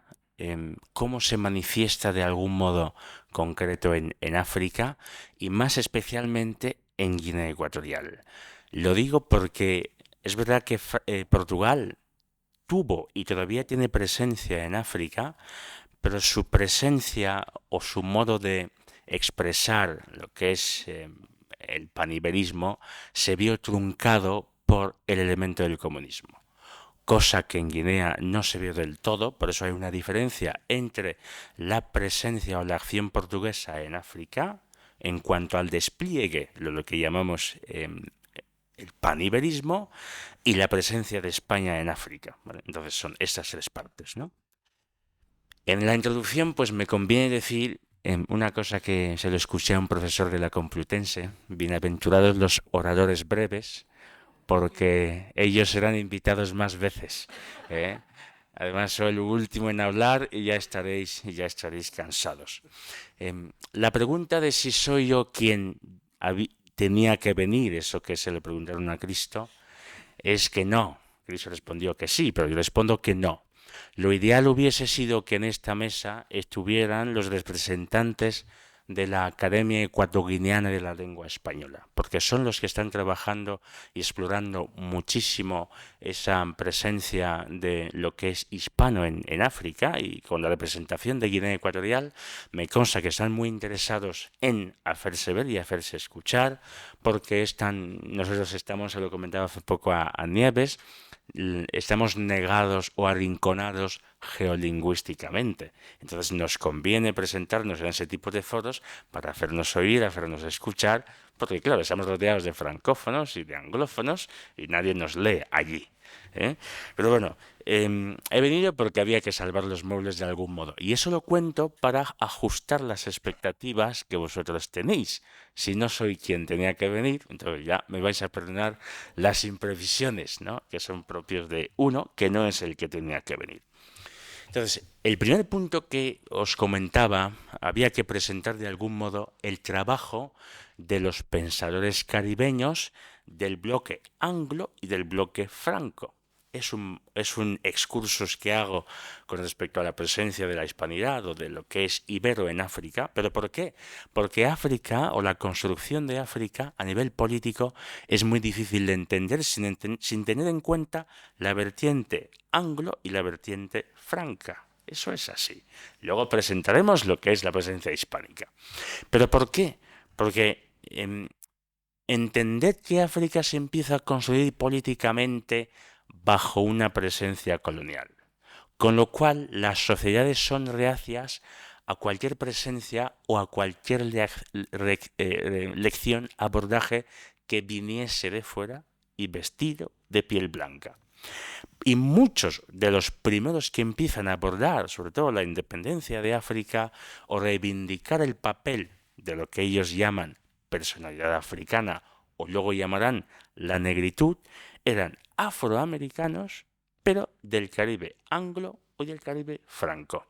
cómo se manifiesta de algún modo concreto en África y más especialmente en Guinea Ecuatorial. Lo digo porque es verdad que Portugal tuvo y todavía tiene presencia en África, pero su presencia o su modo de expresar lo que es el paniberismo se vio truncado por el elemento del comunismo, cosa que en Guinea no se vio del todo. Por eso hay una diferencia entre la presencia o la acción portuguesa en África en cuanto al despliegue, lo que llamamos el paniberismo, y la presencia de España en África, ¿vale? Entonces son estas tres partes, ¿no? En la introducción, pues me conviene decir una cosa que se lo escuché a un profesor de la Complutense: bienaventurados los oradores breves, porque ellos serán invitados más veces, ¿eh? Además, soy el último en hablar y ya estaréis cansados. La pregunta de si soy yo quien tenía que venir, eso que se le preguntaron a Cristo, es que no. Cristo respondió que sí, pero yo respondo que no. Lo ideal hubiese sido que en esta mesa estuvieran los representantes de la Academia Ecuatoguineana de la Lengua Española, porque son los que están trabajando y explorando muchísimo esa presencia de lo que es hispano en África, y con la representación de Guinea Ecuatorial me consta que están muy interesados en hacerse ver y hacerse escuchar, porque nosotros estamos, se lo comentaba hace poco a Nieves, estamos negados o arrinconados geolingüísticamente. Entonces nos conviene presentarnos en ese tipo de foros para hacernos oír, hacernos escuchar, porque claro, estamos rodeados de francófonos y de anglófonos y nadie nos lee allí, ¿eh? Pero bueno, he venido porque había que salvar los muebles de algún modo, y eso lo cuento para ajustar las expectativas que vosotros tenéis. Si no soy quien tenía que venir, entonces ya me vais a perdonar las imprevisiones, ¿no?, que son propios de uno que no es el que tenía que venir. Entonces, el primer punto que os comentaba, había que presentar de algún modo el trabajo de los pensadores caribeños del bloque anglo y del bloque franco. Es un excursus que hago con respecto a la presencia de la hispanidad o de lo que es ibero en África. ¿Pero por qué? Porque África, o la construcción de África a nivel político, es muy difícil de entender sin tener en cuenta la vertiente anglo y la vertiente franca. Eso es así. Luego presentaremos lo que es la presencia hispánica. ¿Pero por qué? Porque entended que África se empieza a construir políticamente bajo una presencia colonial, con lo cual las sociedades son reacias a cualquier presencia o a cualquier lección, abordaje que viniese de fuera y vestido de piel blanca. Y muchos de los primeros que empiezan a abordar, sobre todo la independencia de África, o reivindicar el papel de lo que ellos llaman personalidad africana, o luego llamarán la negritud, eran afroamericanos, pero del Caribe anglo o del Caribe franco.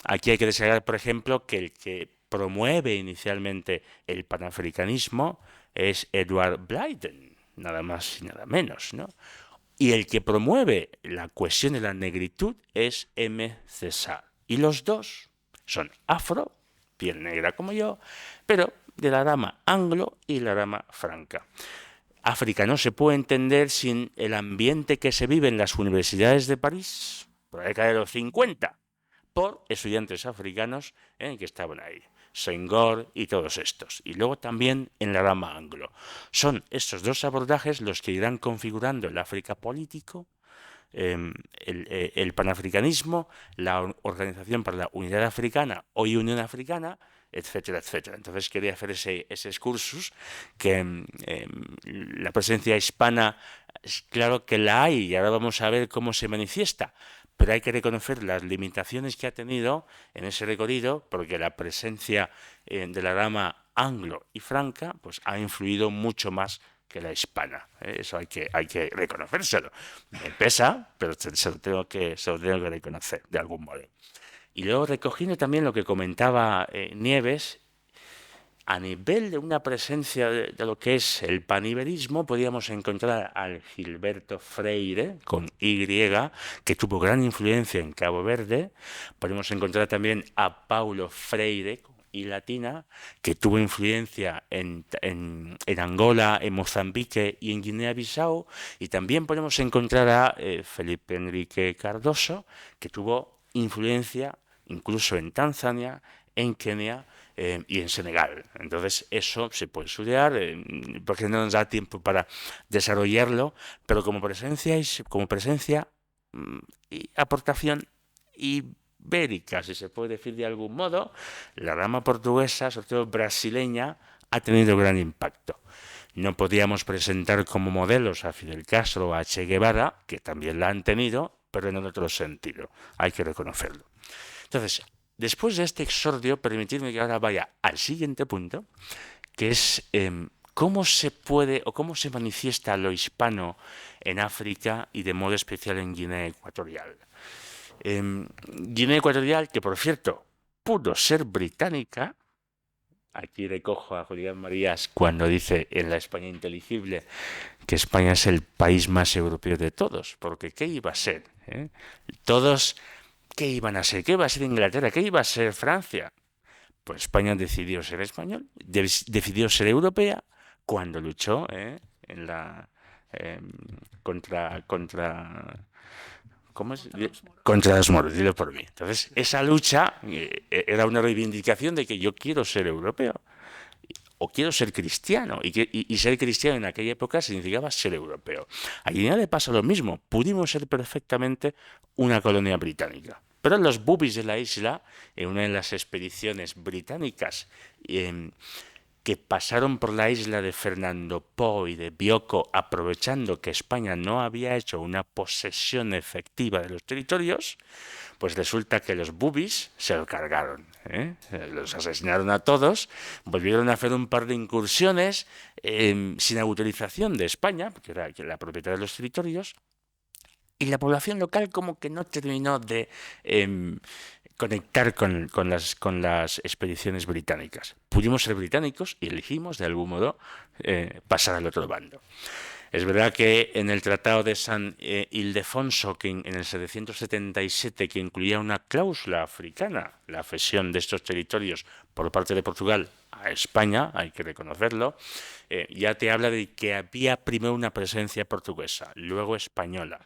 Aquí hay que destacar, por ejemplo, que el que promueve inicialmente el panafricanismo es Edward Blyden, nada más y nada menos, ¿no? Y el que promueve la cuestión de la negritud es M. César. Y los dos son afro, piel negra como yo, pero de la rama anglo y la rama franca. África no se puede entender sin el ambiente que se vive en las universidades de París, por la década de los 50, por estudiantes africanos que estaban ahí. Senghor y todos estos, y luego también en la rama anglo. Son estos dos abordajes los que irán configurando el África político, el panafricanismo, la Organización para la Unidad Africana, hoy Unión Africana, etcétera, etcétera. Entonces quería hacer ese excursus, que la presencia hispana, claro que la hay, y ahora vamos a ver cómo se manifiesta, pero hay que reconocer las limitaciones que ha tenido en ese recorrido, porque la presencia de la rama anglo y franca pues ha influido mucho más que la hispana. Eso hay que reconocérselo. Me pesa, pero se lo tengo que reconocer de algún modo. Y luego, recogiendo también lo que comentaba Nieves, a nivel de una presencia de lo que es el paniberismo, podríamos encontrar al Gilberto Freire, con Y, que tuvo gran influencia en Cabo Verde. Podemos encontrar también a Paulo Freire, con Y latina, que tuvo influencia en Angola, en Mozambique y en Guinea-Bissau. Y también podemos encontrar a Felipe Enrique Cardoso, que tuvo influencia incluso en Tanzania, en Kenia y en Senegal. Entonces eso se puede estudiar porque no nos da tiempo para desarrollarlo, pero como presencia y aportación ibérica, si se puede decir de algún modo, la rama portuguesa, sobre todo brasileña, ha tenido gran impacto. No podíamos presentar como modelos a Fidel Castro o a Che Guevara, que también la han tenido, pero en otro sentido. Hay que reconocerlo. Entonces, después de este exordio, permitidme que ahora vaya al siguiente punto, que es cómo se puede o cómo se manifiesta lo hispano en África y de modo especial en Guinea Ecuatorial. Guinea Ecuatorial, que por cierto pudo ser británica. Aquí recojo a Julián Marías cuando dice en la España inteligible que España es el país más europeo de todos, porque ¿qué iba a ser? Todos, ¿qué iban a ser? ¿Qué iba a ser Inglaterra? ¿Qué iba a ser Francia? Pues España decidió ser español, decidió ser europea cuando luchó en la contra ¿cómo es? Contra los moros, dilo por mí. Entonces, esa lucha era una reivindicación de que yo quiero ser europeo o quiero ser cristiano, y ser cristiano en aquella época significaba ser europeo. A Guinea le pasa lo mismo, pudimos ser perfectamente una colonia británica. Pero los bubis de la isla, en una de las expediciones británicas que pasaron por la isla de Fernando Po y de Bioko, aprovechando que España no había hecho una posesión efectiva de los territorios, pues resulta que los bubis se lo cargaron, los asesinaron a todos, volvieron a hacer un par de incursiones sin autorización de España, porque era la propietaria de los territorios, y la población local como que no terminó de conectar con las expediciones británicas. Pudimos ser británicos y elegimos de algún modo pasar al otro bando. Es verdad que en el Tratado de San Ildefonso, que en el 777, que incluía una cláusula africana, la cesión de estos territorios por parte de Portugal a España, hay que reconocerlo, ya te habla de que había primero una presencia portuguesa, luego española.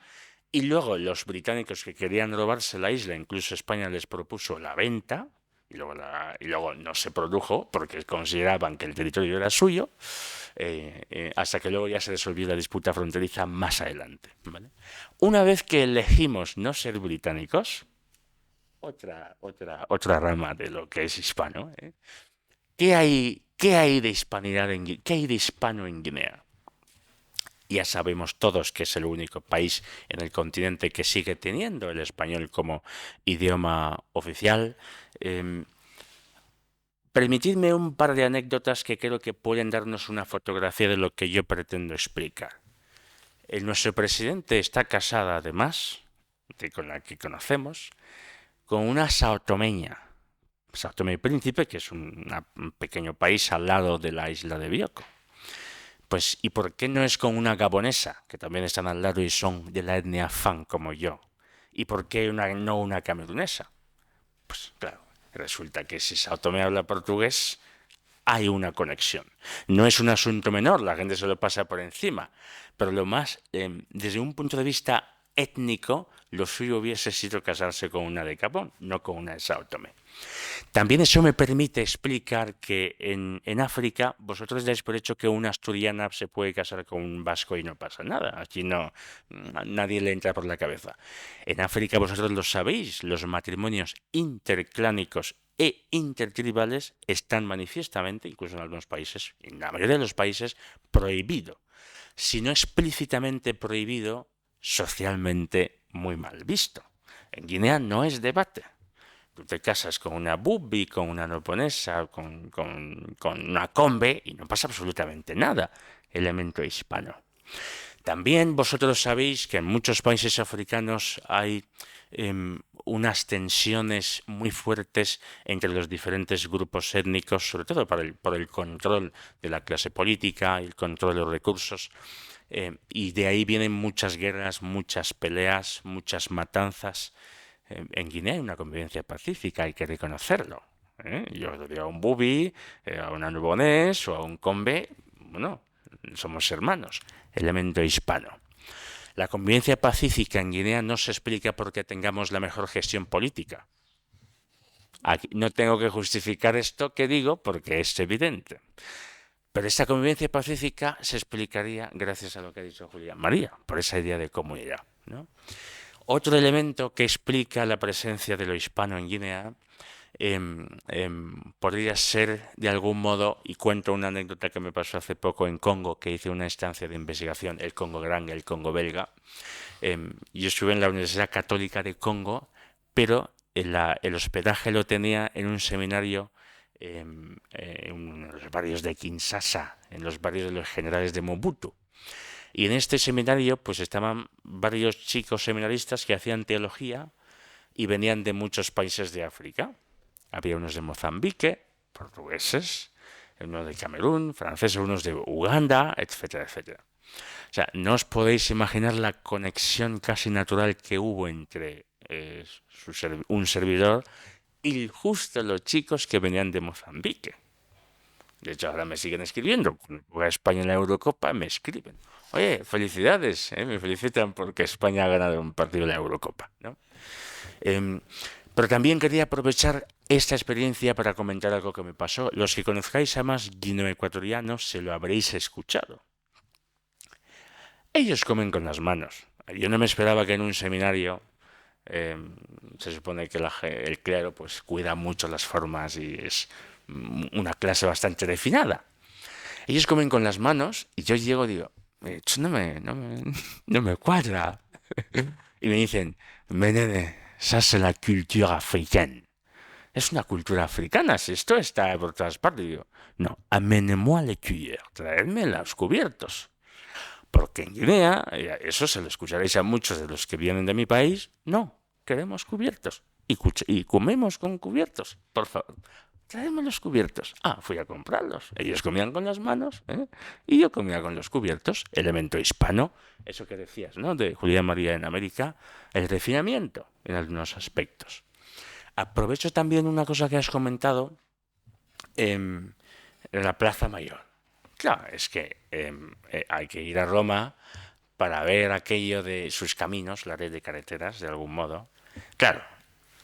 Y luego los británicos que querían robarse la isla, incluso España les propuso la venta, y luego no se produjo porque consideraban que el territorio era suyo, hasta que luego ya se resolvió la disputa fronteriza más adelante, ¿vale? Una vez que elegimos no ser británicos, otra rama de lo que es hispano, ¿qué hay de hispanidad qué hay de hispano en Guinea? Ya sabemos todos que es el único país en el continente que sigue teniendo el español como idioma oficial. Permitidme un par de anécdotas que creo que pueden darnos una fotografía de lo que yo pretendo explicar. Nuestro presidente está casada, además, con la que conocemos, con una saotomeña, Sao Tomé y Príncipe, que es un pequeño país al lado de la isla de Bioko. Pues, ¿y por qué no es con una gabonesa, que también están al lado y son de la etnia Fan como yo? ¿Y por qué no una camerunesa? Pues claro, resulta que si Sao Tomé habla portugués, hay una conexión. No es un asunto menor, la gente se lo pasa por encima, pero desde un punto de vista étnico, lo suyo hubiese sido casarse con una de Gabón, no con una de Sao Tomé. También eso me permite explicar que en África vosotros dais por hecho que una asturiana se puede casar con un vasco y no pasa nada. Aquí no, nadie le entra por la cabeza. En África vosotros lo sabéis, los matrimonios interclánicos e intertribales están manifiestamente, incluso en algunos países, en la mayoría de los países, prohibido. Si no explícitamente prohibido, socialmente muy mal visto. En Guinea no es debate. Tú te casas con una bubi, con una noponesa, con una combe y no pasa absolutamente nada. Elemento hispano. También vosotros sabéis que en muchos países africanos hay unas tensiones muy fuertes entre los diferentes grupos étnicos, sobre todo por el control de la clase política y el control de los recursos. Y de ahí vienen muchas guerras, muchas peleas, muchas matanzas. En Guinea hay una convivencia pacífica, hay que reconocerlo. Yo le digo a un bubi, a un albonés o a un combe, bueno, somos hermanos, elemento hispano. La convivencia pacífica en Guinea no se explica porque tengamos la mejor gestión política. Aquí no tengo que justificar esto que digo porque es evidente. Pero esta convivencia pacífica se explicaría gracias a lo que ha dicho Julián María, por esa idea de comunidad, ¿no? Otro elemento que explica la presencia de lo hispano en Guinea podría ser de algún modo, y cuento una anécdota que me pasó hace poco en Congo, que hice una estancia de investigación, el Congo grande, el Congo belga. Yo estuve en la Universidad Católica de Congo, pero el hospedaje lo tenía en un seminario en los barrios de Kinshasa, en los barrios de los generales de Mobutu. Y en este seminario pues estaban varios chicos seminaristas que hacían teología y venían de muchos países de África. Había unos de Mozambique, portugueses, unos de Camerún, franceses, unos de Uganda, etcétera, etcétera. O sea, no os podéis imaginar la conexión casi natural que hubo entre un servidor y justo los chicos que venían de Mozambique. De hecho, ahora me siguen escribiendo. Cuando juega España en la Eurocopa, me escriben. Oye, felicidades, me felicitan porque España ha ganado un partido en la Eurocopa, ¿no? Pero también quería aprovechar esta experiencia para comentar algo que me pasó. Los que conozcáis a más guineoecuatorianos se lo habréis escuchado. Ellos comen con las manos. Yo no me esperaba que en un seminario se supone que el clero pues cuida mucho las formas y es una clase bastante refinada. Ellos comen con las manos y yo llego y digo, no me cuadra. Y me dicen, Menene, ça c'est la culture africaine. Es una cultura africana, si esto está por todas partes. Digo, no, amenez-moi les cuillères, traedme los cubiertos. Porque en Guinea, eso se lo escucharéis a muchos de los que vienen de mi país, no, queremos cubiertos. Y comemos con cubiertos, por favor. Traedme los cubiertos. Fui a comprarlos. Ellos comían con las manos, y yo comía con los cubiertos. Elemento hispano, eso que decías, ¿no? De Julián María en América, el refinamiento en algunos aspectos. Aprovecho también una cosa que has comentado en la Plaza Mayor. Claro, es que hay que ir a Roma para ver aquello de sus caminos, la red de carreteras, de algún modo. Claro,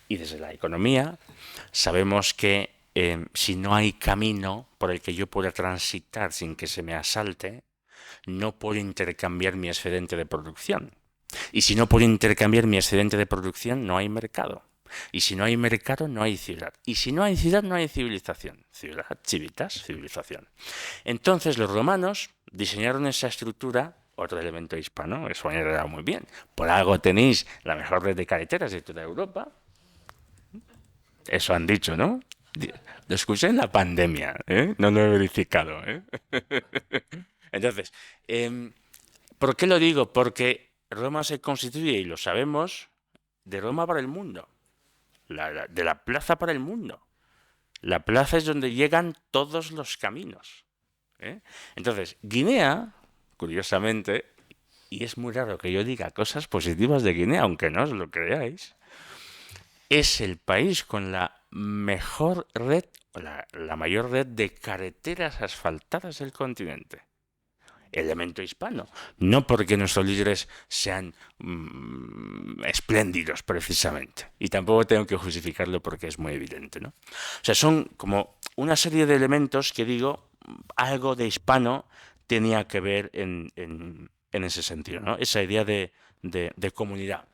y desde la economía sabemos que si no hay camino por el que yo pueda transitar sin que se me asalte, no puedo intercambiar mi excedente de producción. Y si no puedo intercambiar mi excedente de producción, no hay mercado. Y si no hay mercado, no hay ciudad. Y si no hay ciudad, no hay civilización. Ciudad, civitas, civilización. Entonces los romanos diseñaron esa estructura, otro elemento hispano, eso ha heredado muy bien. Por algo tenéis la mejor red de carreteras de toda Europa. Eso han dicho, ¿no? Lo escuché en la pandemia, no lo he verificado. Entonces, ¿por qué lo digo? Porque Roma se constituye, y lo sabemos, de Roma para el mundo. De la plaza para el mundo. La plaza es donde llegan todos los caminos. Entonces, Guinea, curiosamente, y es muy raro que yo diga cosas positivas de Guinea, aunque no os lo creáis, es el país con la mejor red, la mayor red de carreteras asfaltadas del continente. Elemento hispano. No porque nuestros líderes sean espléndidos, precisamente. Y tampoco tengo que justificarlo porque es muy evidente, ¿no? O sea, son como una serie de elementos que digo, algo de hispano tenía que ver en ese sentido, ¿no? Esa idea de comunidad.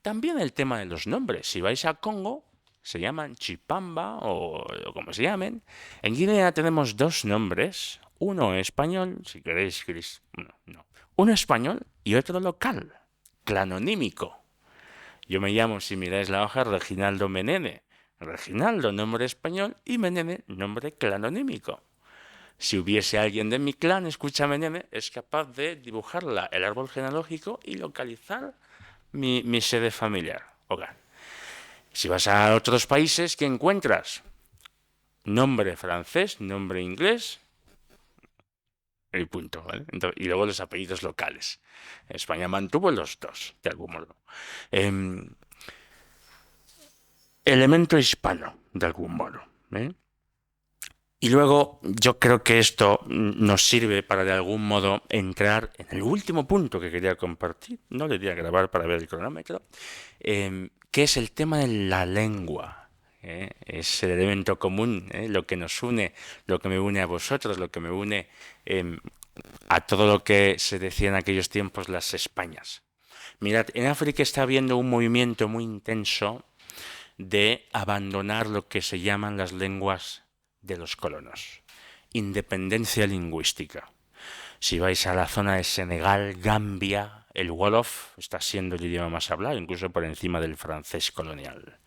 También el tema de los nombres. Si vais a Congo, se llaman Chipamba o como se llamen. En Guinea tenemos dos nombres. Uno español, si queréis, no. Uno español y otro local, clanonímico. Yo me llamo, si miráis la hoja, Reginaldo Menene. Reginaldo, nombre español, y Menene, nombre clanonímico. Si hubiese alguien de mi clan, escucha Menene, es capaz de dibujar el árbol genealógico y localizar mi sede familiar, hogar. Si vas a otros países, ¿qué encuentras? Nombre francés, nombre inglés, y punto, ¿vale? Y luego los apellidos locales. España mantuvo los dos, de algún modo. Elemento hispano, de algún modo. Y luego yo creo que esto nos sirve para de algún modo entrar en el último punto que quería compartir. No le di a grabar para ver el cronómetro. Que es el tema de la lengua. Es el elemento común, lo que nos une, lo que me une a vosotros, lo que me une a todo lo que se decía en aquellos tiempos las Españas. Mirad, en África está habiendo un movimiento muy intenso de abandonar lo que se llaman las lenguas de los colonos. Independencia lingüística. Si vais a la zona de Senegal, Gambia, el Wolof está siendo el idioma más hablado, incluso por encima del francés colonial.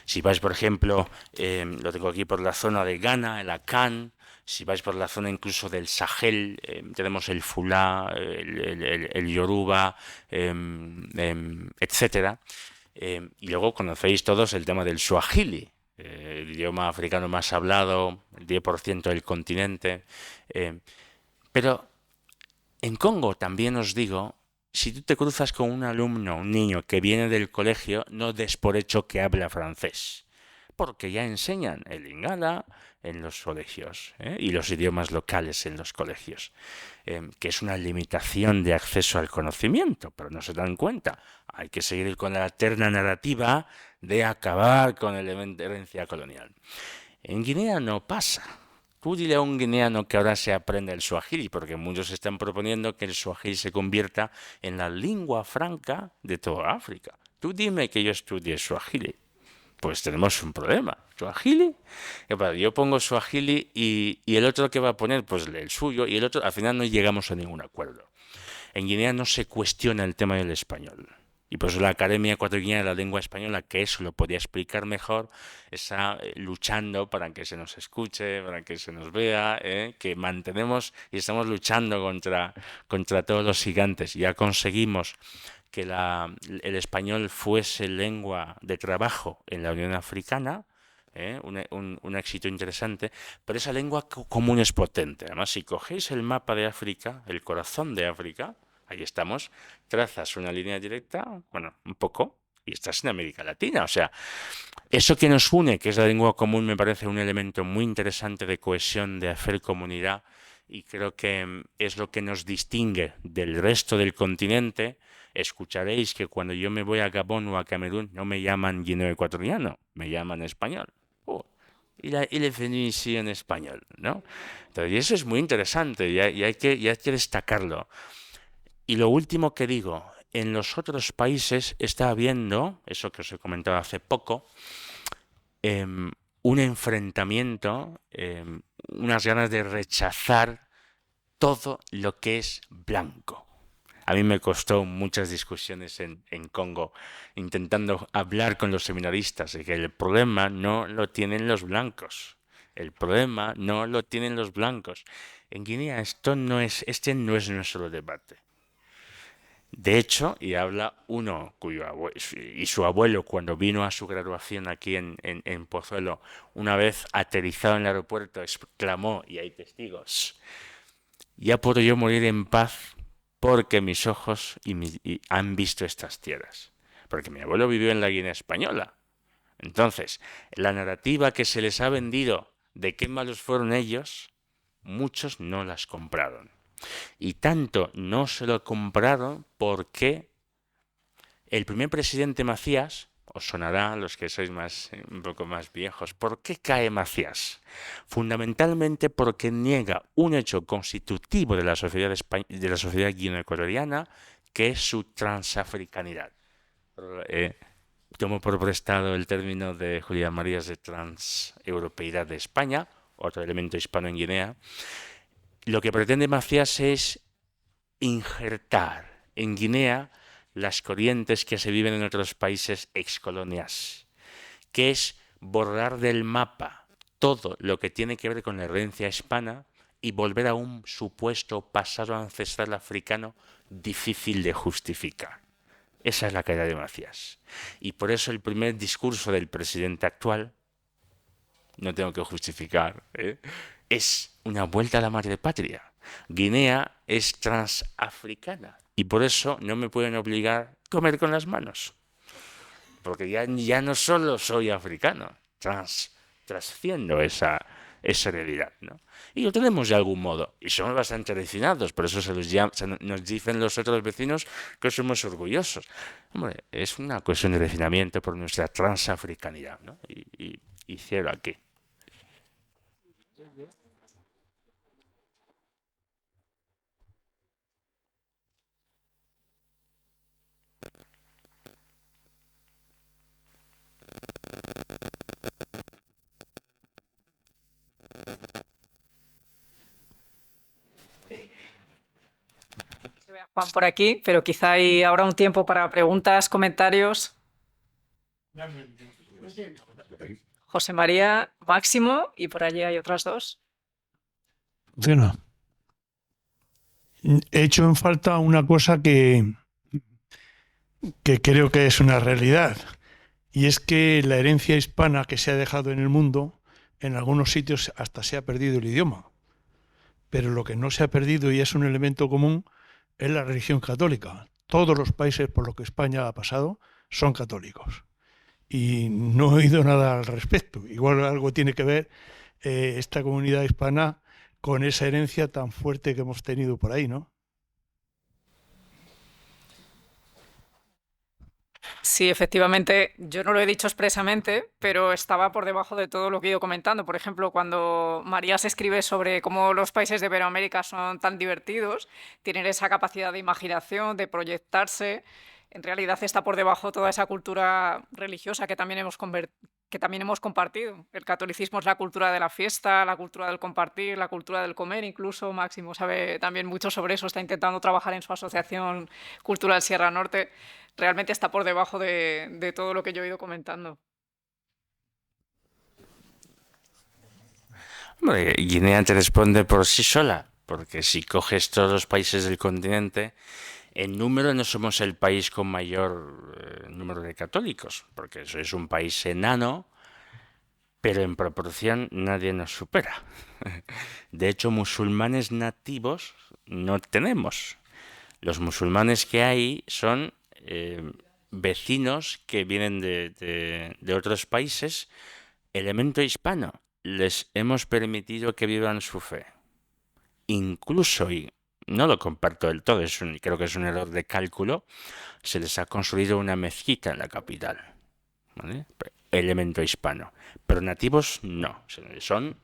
Si vais, por ejemplo, lo tengo aquí por la zona de Ghana, el Akan. Si vais por la zona incluso del Sahel, tenemos el Fulá, el Yoruba, etcétera. Y luego conocéis todos el tema del Swahili, el idioma africano más hablado, el 10% del continente. Pero en Congo también os digo, si tú te cruzas con un alumno, un niño que viene del colegio, no des por hecho que habla francés, porque ya enseñan el lingala en los colegios, y los idiomas locales en los colegios, que es una limitación de acceso al conocimiento, pero no se dan cuenta. Hay que seguir con la eterna narrativa de acabar con la herencia colonial. En Guinea no pasa. Tú dile a un guineano que ahora se aprenda el suajili, porque muchos están proponiendo que el suajili se convierta en la lengua franca de toda África. Tú dime que yo estudie suajili. Pues tenemos un problema. ¿Suajili? Yo pongo suajili y el otro que va a poner, pues el suyo, y el otro, al final no llegamos a ningún acuerdo. En Guinea no se cuestiona el tema del español. Y por eso la Academia Ecuatoriana de la Lengua Española, que eso lo podía explicar mejor, está luchando para que se nos escuche, para que se nos vea, que mantenemos y estamos luchando contra todos los gigantes. Ya conseguimos que el español fuese lengua de trabajo en la Unión Africana, un éxito interesante, pero esa lengua común es potente. Además, si cogéis el mapa de África, el corazón de África, ahí estamos, trazas una línea directa, bueno, un poco, y estás en América Latina. O sea, eso que nos une, que es la lengua común, me parece un elemento muy interesante de cohesión, de hacer comunidad, y creo que es lo que nos distingue del resto del continente. Escucharéis que cuando yo me voy a Gabón o a Camerún no me llaman guineo-ecuatoriano, me llaman español. Il est venu ici en español, ¿no? Entonces, y eso es muy interesante y hay que destacarlo. Y lo último que digo, en los otros países está habiendo, eso que os he comentado hace poco, un enfrentamiento, unas ganas de rechazar todo lo que es blanco. A mí me costó muchas discusiones en Congo intentando hablar con los seminaristas de que el problema no lo tienen los blancos. El problema no lo tienen los blancos. En Guinea este no es nuestro debate. De hecho, y habla uno y su abuelo cuando vino a su graduación aquí en Pozuelo, una vez aterrizado en el aeropuerto, exclamó, y hay testigos, ya puedo yo morir en paz porque mis ojos han visto estas tierras. Porque mi abuelo vivió en la Guinea española. Entonces, la narrativa que se les ha vendido de qué malos fueron ellos, muchos no las compraron. Y tanto no se lo compraron porque el primer presidente Macías, os sonará a los que sois un poco más viejos, ¿por qué cae Macías? Fundamentalmente porque niega un hecho constitutivo de la sociedad guineoecuatoriana, que es su transafricanidad. Tomo por prestado el término de Julián Marías de transeuropeidad de España, otro elemento hispano en Guinea. Lo que pretende Macías es injertar en Guinea las corrientes que se viven en otros países excolonias, que es borrar del mapa todo lo que tiene que ver con la herencia hispana y volver a un supuesto pasado ancestral africano difícil de justificar. Esa es la caída de Macías. Y por eso el primer discurso del presidente actual, no tengo que justificar, es una vuelta a la madre patria. Guinea es transafricana y por eso no me pueden obligar a comer con las manos. Porque ya no solo soy africano, trasciendo esa realidad, ¿no? Y lo tenemos de algún modo, y somos bastante refinados, por eso nos dicen los otros vecinos que somos orgullosos. Hombre, es una cuestión de refinamiento por nuestra transafricanidad, ¿no? Y cierro aquí. Juan por aquí, pero quizá hay ahora un tiempo para preguntas, comentarios. José María, Máximo, y por allí hay otras dos. Funciona. He hecho en falta una cosa que creo que es una realidad, y es que la herencia hispana que se ha dejado en el mundo, en algunos sitios hasta se ha perdido el idioma, pero lo que no se ha perdido y es un elemento común es la religión católica. Todos los países por los que España ha pasado son católicos y no he oído nada al respecto. Igual algo tiene que ver esta comunidad hispana con esa herencia tan fuerte que hemos tenido por ahí, ¿no? Sí, efectivamente, yo no lo he dicho expresamente, pero estaba por debajo de todo lo que he ido comentando. Por ejemplo, cuando María se escribe sobre cómo los países de Iberoamérica son tan divertidos, tienen esa capacidad de imaginación, de proyectarse, en realidad está por debajo toda esa cultura religiosa que también hemos compartido. El catolicismo es la cultura de la fiesta, la cultura del compartir, la cultura del comer, incluso Máximo sabe también mucho sobre eso, está intentando trabajar en su asociación cultural Sierra Norte. Realmente está por debajo de todo lo que yo he ido comentando. Hombre, Guinea te responde por sí sola, porque si coges todos los países del continente, en número no somos el país con mayor número de católicos, porque eso es un país enano, pero en proporción nadie nos supera. De hecho, musulmanes nativos no tenemos. Los musulmanes que hay son vecinos que vienen de otros países, elemento hispano. Les hemos permitido que vivan su fe. Incluso, y no lo comparto del todo, creo que es un error de cálculo, se les ha construido una mezquita en la capital, ¿vale? Elemento hispano. Pero nativos no, son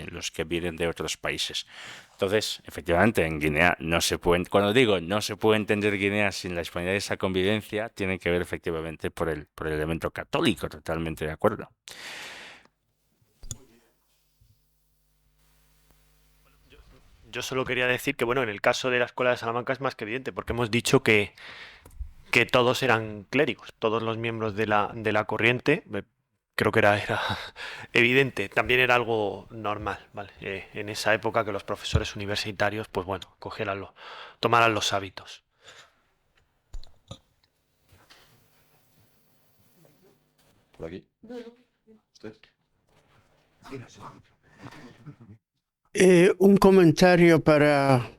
los que vienen de otros países. Entonces, efectivamente, en Guinea no se puede, cuando digo no se puede entender Guinea sin la disponibilidad de esa convivencia, tiene que ver efectivamente por el elemento católico, totalmente de acuerdo. Yo solo quería decir que, bueno, en el caso de la Escuela de Salamanca es más que evidente, porque hemos dicho que todos eran clérigos, todos los miembros de la corriente, creo que era evidente, también era algo normal, ¿vale? En esa época que los profesores universitarios, pues bueno, tomaran los hábitos. Por aquí. ¿Usted? Un comentario para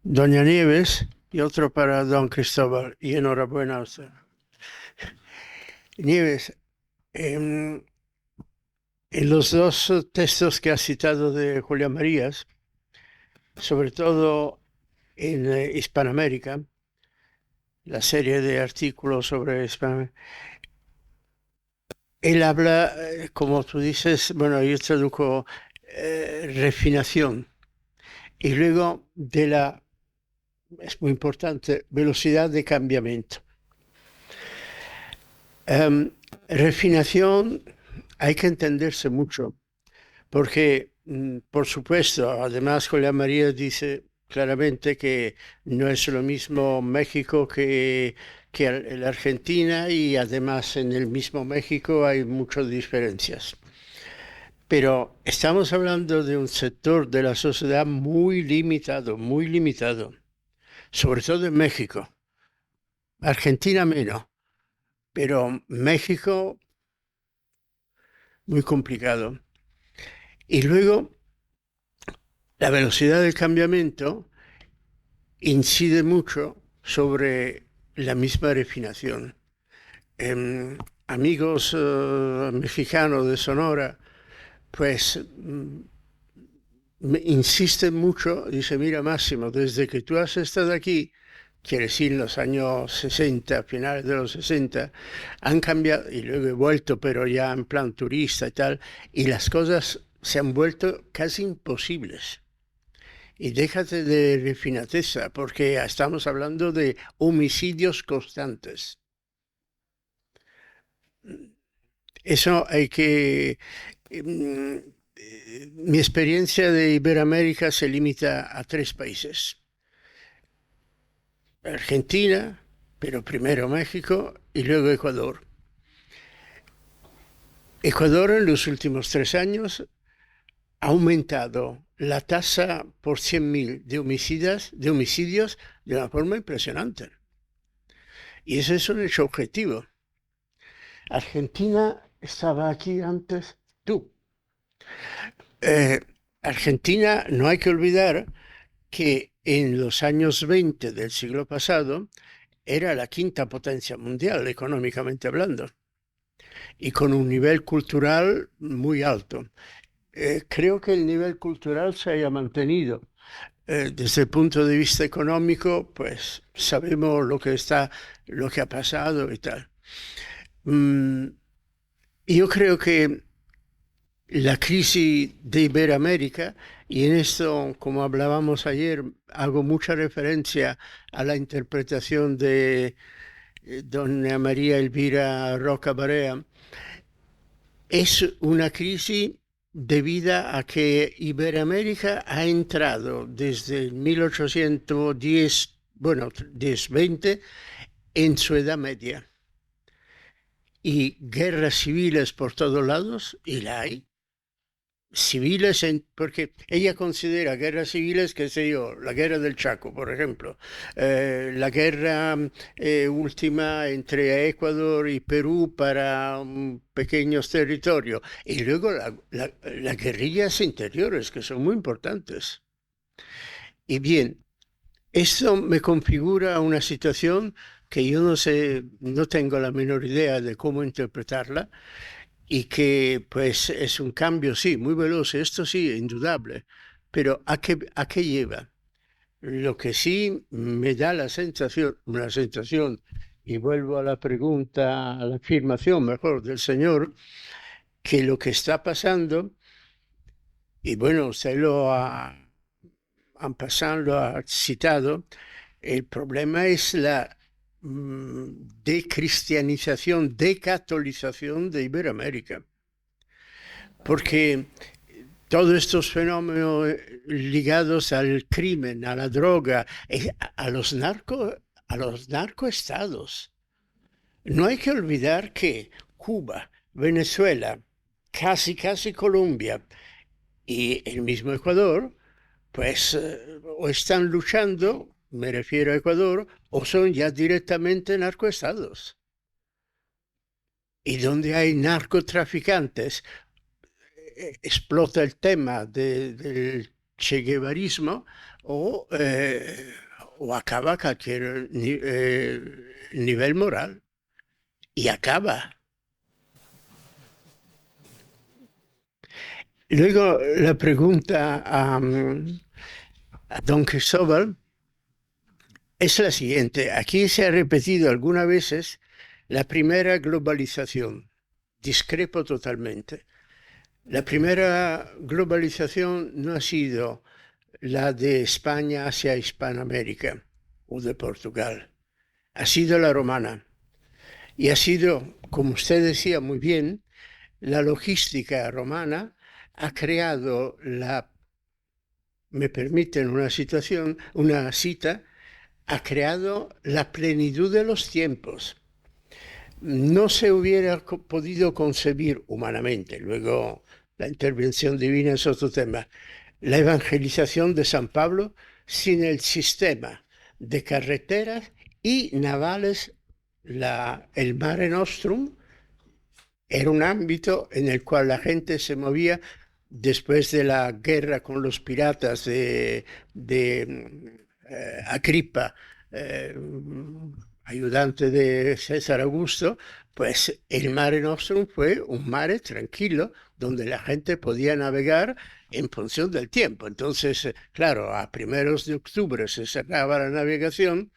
doña Nieves y otro para don Cristóbal. Y enhorabuena a usted. Nieves, en los dos textos que ha citado de Julián Marías, sobre todo en Hispanoamérica, la serie de artículos sobre Hispanoamérica, él habla, como tú dices, bueno, yo traduzco refinación, y luego de la, es muy importante, velocidad de cambiamiento. Refinación hay que entenderse mucho, porque, por supuesto, además Julián María dice claramente que no es lo mismo México que la Argentina, y además en el mismo México hay muchas diferencias. Pero estamos hablando de un sector de la sociedad muy limitado, sobre todo en México. Argentina menos, pero México muy complicado. Y luego la velocidad del cambiamiento incide mucho sobre la misma refinación. Amigos mexicanos de Sonora, pues me insisten mucho, dice, mira Máximo, desde que tú has estado aquí, quiere decir en los años 60, finales de los 60, han cambiado, y luego he vuelto, pero ya en plan turista y tal, y las cosas se han vuelto casi imposibles. Y déjate de refinateza, porque estamos hablando de homicidios constantes. Eso hay que... Mi experiencia de Iberoamérica se limita a 3 países. Argentina, pero primero México y luego Ecuador. Ecuador en los últimos 3 años ha aumentado la tasa por 100.000 de homicidios de una forma impresionante. Y ese es un hecho objetivo. Argentina estaba aquí antes tú. Argentina, no hay que olvidar que en los años 20 del siglo pasado era la 5ª potencia mundial, económicamente hablando, y con un nivel cultural muy alto. Creo que el nivel cultural se haya mantenido. Desde el punto de vista económico, pues sabemos lo que ha pasado y tal. Yo creo que la crisis de Iberoamérica, y en esto, como hablábamos ayer, hago mucha referencia a la interpretación de doña María Elvira Roca Barea, es una crisis debida a que Iberoamérica ha entrado desde el 1810, bueno, 10-20, en su edad media. Y guerras civiles por todos lados, y la hay. Civiles, porque ella considera guerras civiles, qué sé yo, la guerra del Chaco, por ejemplo, la guerra última entre Ecuador y Perú para pequeños territorios, y luego las guerrillas interiores, que son muy importantes. Y bien, esto me configura una situación que yo no sé, no tengo la menor idea de cómo interpretarla, y que pues es un cambio, sí, muy veloz, esto sí, indudable, pero ¿a qué lleva? Lo que sí me da una sensación, y vuelvo a la pregunta, a la afirmación mejor del señor, que lo que está pasando, y bueno, usted lo ha citado, el problema es la decristianización, decatolización de Iberoamérica. Porque todos estos fenómenos ligados al crimen, a la droga, a los narcoestados. No hay que olvidar que Cuba, Venezuela, casi Colombia y el mismo Ecuador, pues o están luchando, me refiero a Ecuador, o son ya directamente narcoestados. Y donde hay narcotraficantes, explota el tema del cheguevarismo o acaba cualquier nivel moral. Y acaba. Luego la pregunta a don Cristóbal es la siguiente. Aquí se ha repetido algunas veces la primera globalización. Discrepo totalmente. La primera globalización no ha sido la de España hacia Hispanoamérica o de Portugal. Ha sido la romana. Y ha sido, como usted decía muy bien, la logística romana ha creado me permiten una cita, ha creado la plenitud de los tiempos. No se hubiera podido concebir humanamente, luego la intervención divina es otro tema, la evangelización de San Pablo sin el sistema de carreteras y navales el Mare Nostrum era un ámbito en el cual la gente se movía después de la guerra con los piratas de Agripa, ayudante de César Augusto, pues el Mare Nostrum fue un mare tranquilo donde la gente podía navegar en función del tiempo. Entonces, claro, a primeros de octubre se cerraba la navegación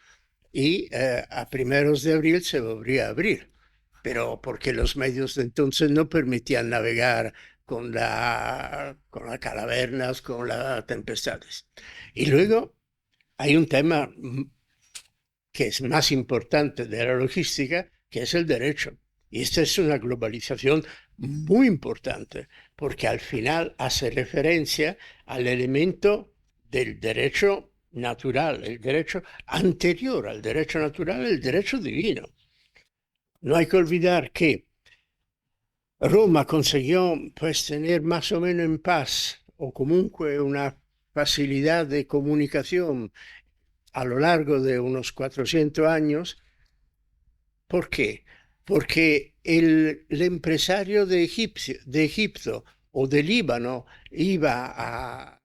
y a primeros de abril se volvía a abrir, pero porque los medios de entonces no permitían navegar con las calavernas, con las tempestades. Y luego hay un tema que es más importante de la logística, que es el derecho. Y esta es una globalización muy importante, porque al final hace referencia al elemento del derecho natural, el derecho anterior al derecho natural, el derecho divino. No hay que olvidar que Roma consiguió pues tener más o menos en paz o comunque una facilidad de comunicación a lo largo de unos 400 años. ¿Por qué? Porque el empresario de Egipto o de Líbano iba a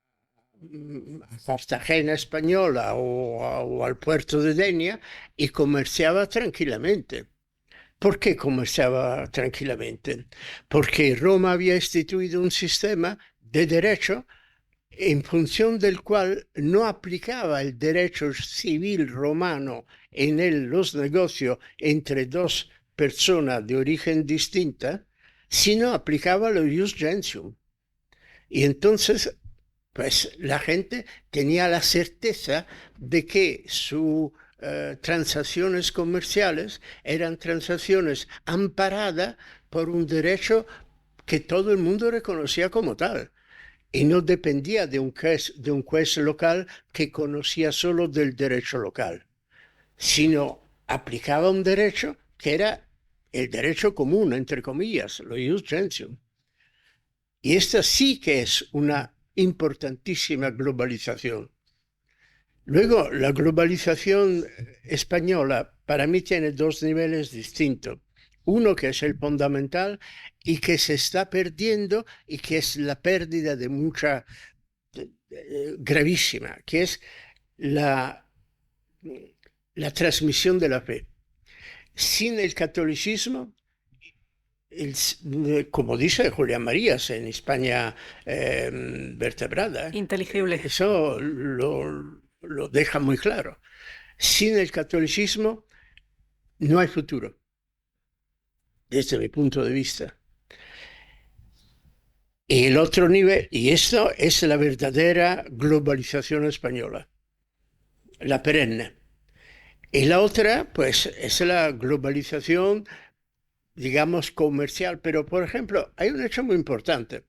Cartagena española o al puerto de Denia y comerciaba tranquilamente. ¿Por qué comerciaba tranquilamente? Porque Roma había instituido un sistema de derecho en función del cual no aplicaba el derecho civil romano en los negocios entre dos personas de origen distinta, sino aplicaba el ius gentium. Y entonces, pues la gente tenía la certeza de que sus transacciones comerciales eran transacciones amparadas por un derecho que todo el mundo reconocía como tal. Y no dependía de un juez local que conocía solo del derecho local, sino aplicaba un derecho que era el derecho común, entre comillas, lo ius gentium. Y esta sí que es una importantísima globalización. Luego, la globalización española para mí tiene dos niveles distintos. Uno que es el fundamental y que se está perdiendo y que es la pérdida de mucha gravísima, que es la transmisión de la fe. Sin el catolicismo, como dice Julián Marías en España vertebrada, Inteligible. eso lo deja muy claro. Sin el catolicismo no hay futuro, desde mi punto de vista. Y el otro nivel, y esto es la verdadera globalización española, la perenne. Y la otra, pues, es la globalización, digamos, comercial. Pero, por ejemplo, hay un hecho muy importante.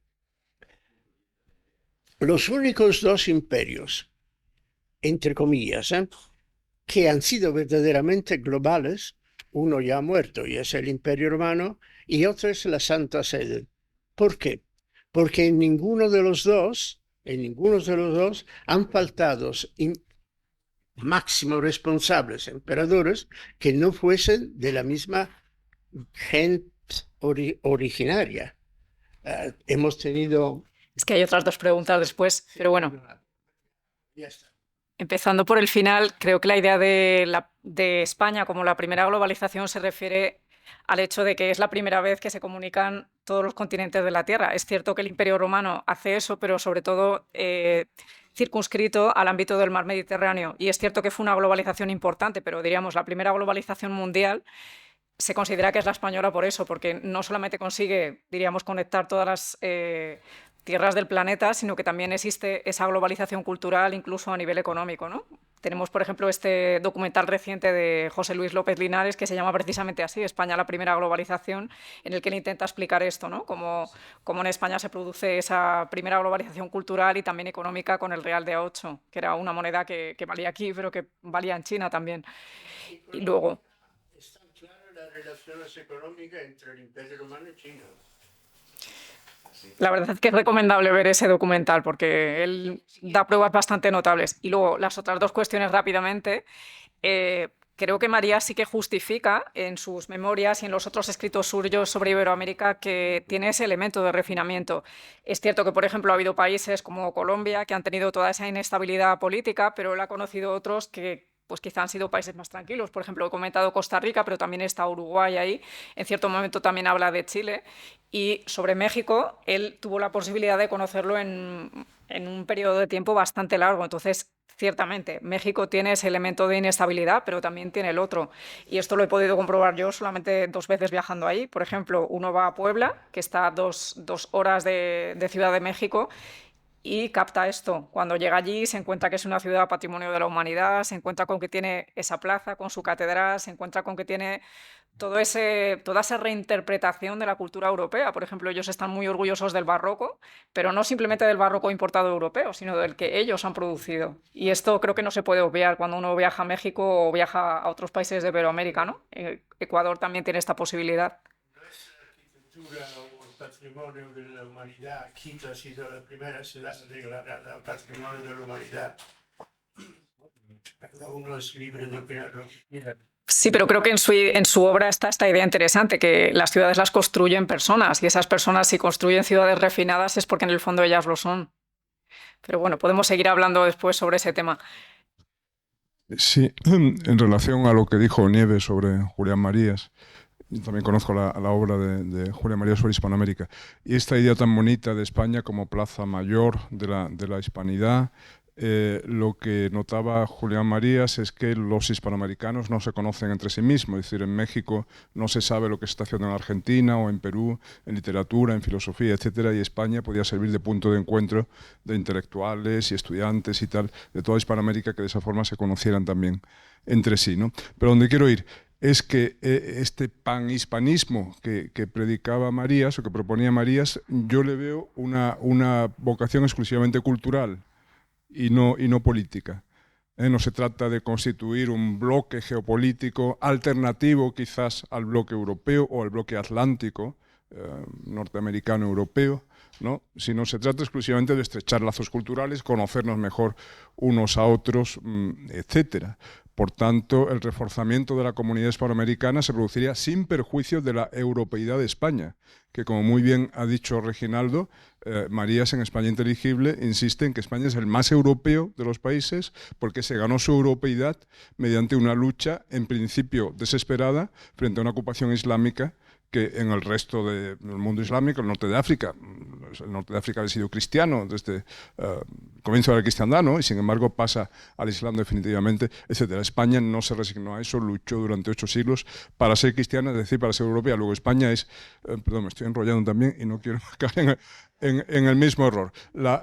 Los únicos dos imperios, entre comillas, que han sido verdaderamente globales, uno ya ha muerto y es el Imperio Romano, y otro es la Santa Sede. ¿Por qué? Porque en ninguno de los dos han faltado máximos responsables, emperadores, que no fuesen de la misma gente originaria. Hemos tenido... Es que hay otras dos preguntas después, pero bueno. Ya está. Empezando por el final, creo que la idea de España como la primera globalización se refiere al hecho de que es la primera vez que se comunican todos los continentes de la Tierra. Es cierto que el Imperio Romano hace eso, pero sobre todo circunscrito al ámbito del mar Mediterráneo. Y es cierto que fue una globalización importante, pero diríamos la primera globalización mundial se considera que es la española por eso, porque no solamente consigue, diríamos, conectar todas las tierras del planeta, sino que también existe esa globalización cultural incluso a nivel económico, ¿no? Tenemos, por ejemplo, este documental reciente de José Luis López Linares que se llama precisamente así, España, la primera globalización, en el que él intenta explicar esto, ¿no? Cómo en España se produce esa primera globalización cultural y también económica con el real de A8, que era una moneda que valía aquí, pero que valía en China también. Y luego... Están claras las relaciones económicas entre el Imperio Romano y China. La verdad es que es recomendable ver ese documental porque él da pruebas bastante notables. Y luego las otras dos cuestiones rápidamente. creo que María sí que justifica en sus memorias y en los otros escritos suyos sobre Iberoamérica que tiene ese elemento de refinamiento. Es cierto que, por ejemplo, ha habido países como Colombia que han tenido toda esa inestabilidad política, pero él ha conocido otros que pues quizá han sido países más tranquilos. Por ejemplo, he comentado Costa Rica, pero también está Uruguay ahí. En cierto momento también habla de Chile. Y sobre México, él tuvo la posibilidad de conocerlo en un periodo de tiempo bastante largo. Entonces, ciertamente, México tiene ese elemento de inestabilidad, pero también tiene el otro. Y esto lo he podido comprobar yo solamente 2 veces viajando ahí. Por ejemplo, uno va a Puebla, que está a 2 horas de Ciudad de México, y capta esto. Cuando llega allí se encuentra que es una ciudad patrimonio de la humanidad, se encuentra con que tiene esa plaza con su catedral, se encuentra con que tiene toda esa reinterpretación de la cultura europea. Por ejemplo, ellos están muy orgullosos del barroco, pero no simplemente del barroco importado europeo, sino del que ellos han producido. Y esto creo que no se puede obviar cuando uno viaja a México o viaja a otros países de Iberoamérica, ¿no? Ecuador también tiene esta posibilidad. Patrimonio de la humanidad. Quito ha sido la primera ciudad declarada Patrimonio de la Humanidad. Cada uno es libre de opinar lo que quiera. Sí, pero creo que en su obra está esta idea interesante, que las ciudades las construyen personas, y esas personas, si construyen ciudades refinadas, es porque en el fondo ellas lo son. Pero bueno, podemos seguir hablando después sobre ese tema. Sí, en relación a lo que dijo Nieves sobre Julián Marías, yo también conozco la obra de Julián Marías sobre Hispanoamérica, y esta idea tan bonita de España como plaza mayor de la hispanidad. Lo que notaba Julián Marías es que los hispanoamericanos no se conocen entre sí mismos, es decir, en México no se sabe lo que se está haciendo en Argentina o en Perú, en literatura, en filosofía, etcétera, y España podía servir de punto de encuentro de intelectuales y estudiantes y tal, de toda Hispanoamérica, que de esa forma se conocieran también entre sí, ¿no? Pero donde quiero ir es que este panhispanismo que predicaba Marías o que proponía Marías, yo le veo una vocación exclusivamente cultural y no política. No se trata de constituir un bloque geopolítico alternativo quizás al bloque europeo o al bloque atlántico, norteamericano-europeo, ¿no? Sino se trata exclusivamente de estrechar lazos culturales, conocernos mejor unos a otros, etcétera. Por tanto, el reforzamiento de la comunidad hispanoamericana se produciría sin perjuicio de la europeidad de España, que, como muy bien ha dicho Reginaldo, Marías en España Inteligible insiste en que España es el más europeo de los países porque se ganó su europeidad mediante una lucha, en principio desesperada, frente a una ocupación islámica que en el resto del mundo islámico, el norte de África había sido cristiano desde el comienzo de la cristiandad, ¿no? Y sin embargo pasa al Islam definitivamente, etc. España no se resignó a eso, luchó durante 8 siglos para ser cristiana, es decir, para ser europea. Luego España es, perdón, me estoy enrollando también y no quiero caer en el mismo error. La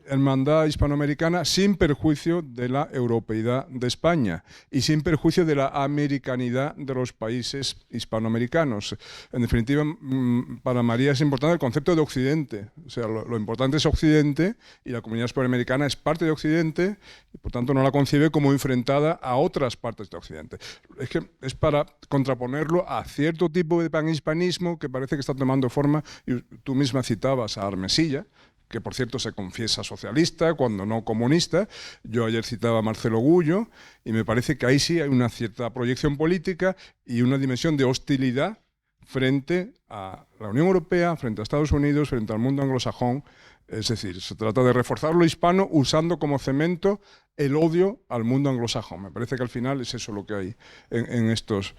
hermandad hispanoamericana sin perjuicio de la europeidad de España y sin perjuicio de la americanidad de los países hispanoamericanos. En definitiva, para María es importante el concepto de Occidente. O sea, lo importante es Occidente y la comunidad hispanoamericana es parte de Occidente y por tanto no la concibe como enfrentada a otras partes de Occidente. Es que es para contraponerlo a cierto tipo de panhispanismo que parece que está tomando forma, y tú misma citabas a Armesilla, que por cierto se confiesa socialista, cuando no comunista. Yo ayer citaba a Marcelo Gullo, y me parece que ahí sí hay una cierta proyección política y una dimensión de hostilidad frente a la Unión Europea, frente a Estados Unidos, frente al mundo anglosajón. Es decir, se trata de reforzar lo hispano usando como cemento el odio al mundo anglosajón. Me parece que al final es eso lo que hay en estos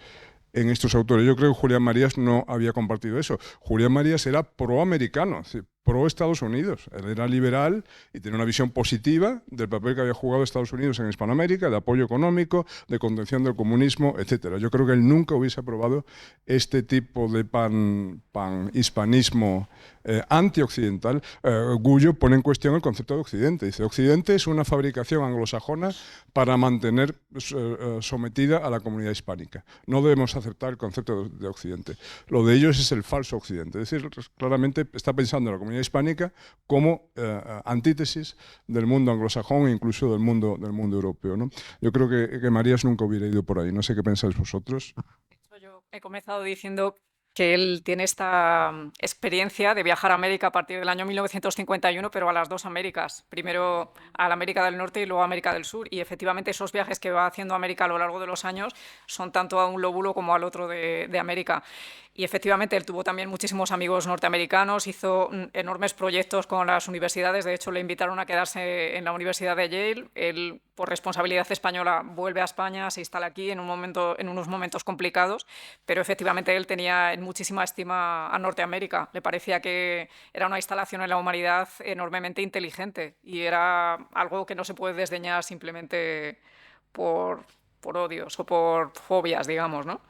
autores. Yo creo que Julián Marías no había compartido eso. Julián Marías era proamericano, es decir, pro Estados Unidos. Él era liberal y tenía una visión positiva del papel que había jugado Estados Unidos en Hispanoamérica, de apoyo económico, de contención del comunismo, etc. Yo creo que él nunca hubiese aprobado este tipo de panhispanismo antioccidental. Gullo pone en cuestión el concepto de Occidente. Dice, Occidente es una fabricación anglosajona para mantener sometida a la comunidad hispánica. No debemos aceptar el concepto de Occidente. Lo de ellos es el falso Occidente. Es decir, claramente está pensando en la comunidad hispánica como antítesis del mundo anglosajón e incluso del mundo europeo, ¿no? Yo creo que Marías nunca hubiera ido por ahí. No sé qué pensáis vosotros. Yo he comenzado diciendo que él tiene esta experiencia de viajar a América a partir del año 1951, pero a las dos Américas, primero a la América del Norte y luego a América del Sur, y efectivamente esos viajes que va haciendo a América a lo largo de los años son tanto a un lóbulo como al otro de América. Y efectivamente él tuvo también muchísimos amigos norteamericanos, hizo enormes proyectos con las universidades, de hecho le invitaron a quedarse en la Universidad de Yale, él por responsabilidad española vuelve a España, se instala aquí en unos momentos complicados, pero efectivamente él tenía en muchísima estima a Norteamérica, le parecía que era una instalación en la humanidad enormemente inteligente y era algo que no se puede desdeñar simplemente por odios o por fobias, digamos, ¿no?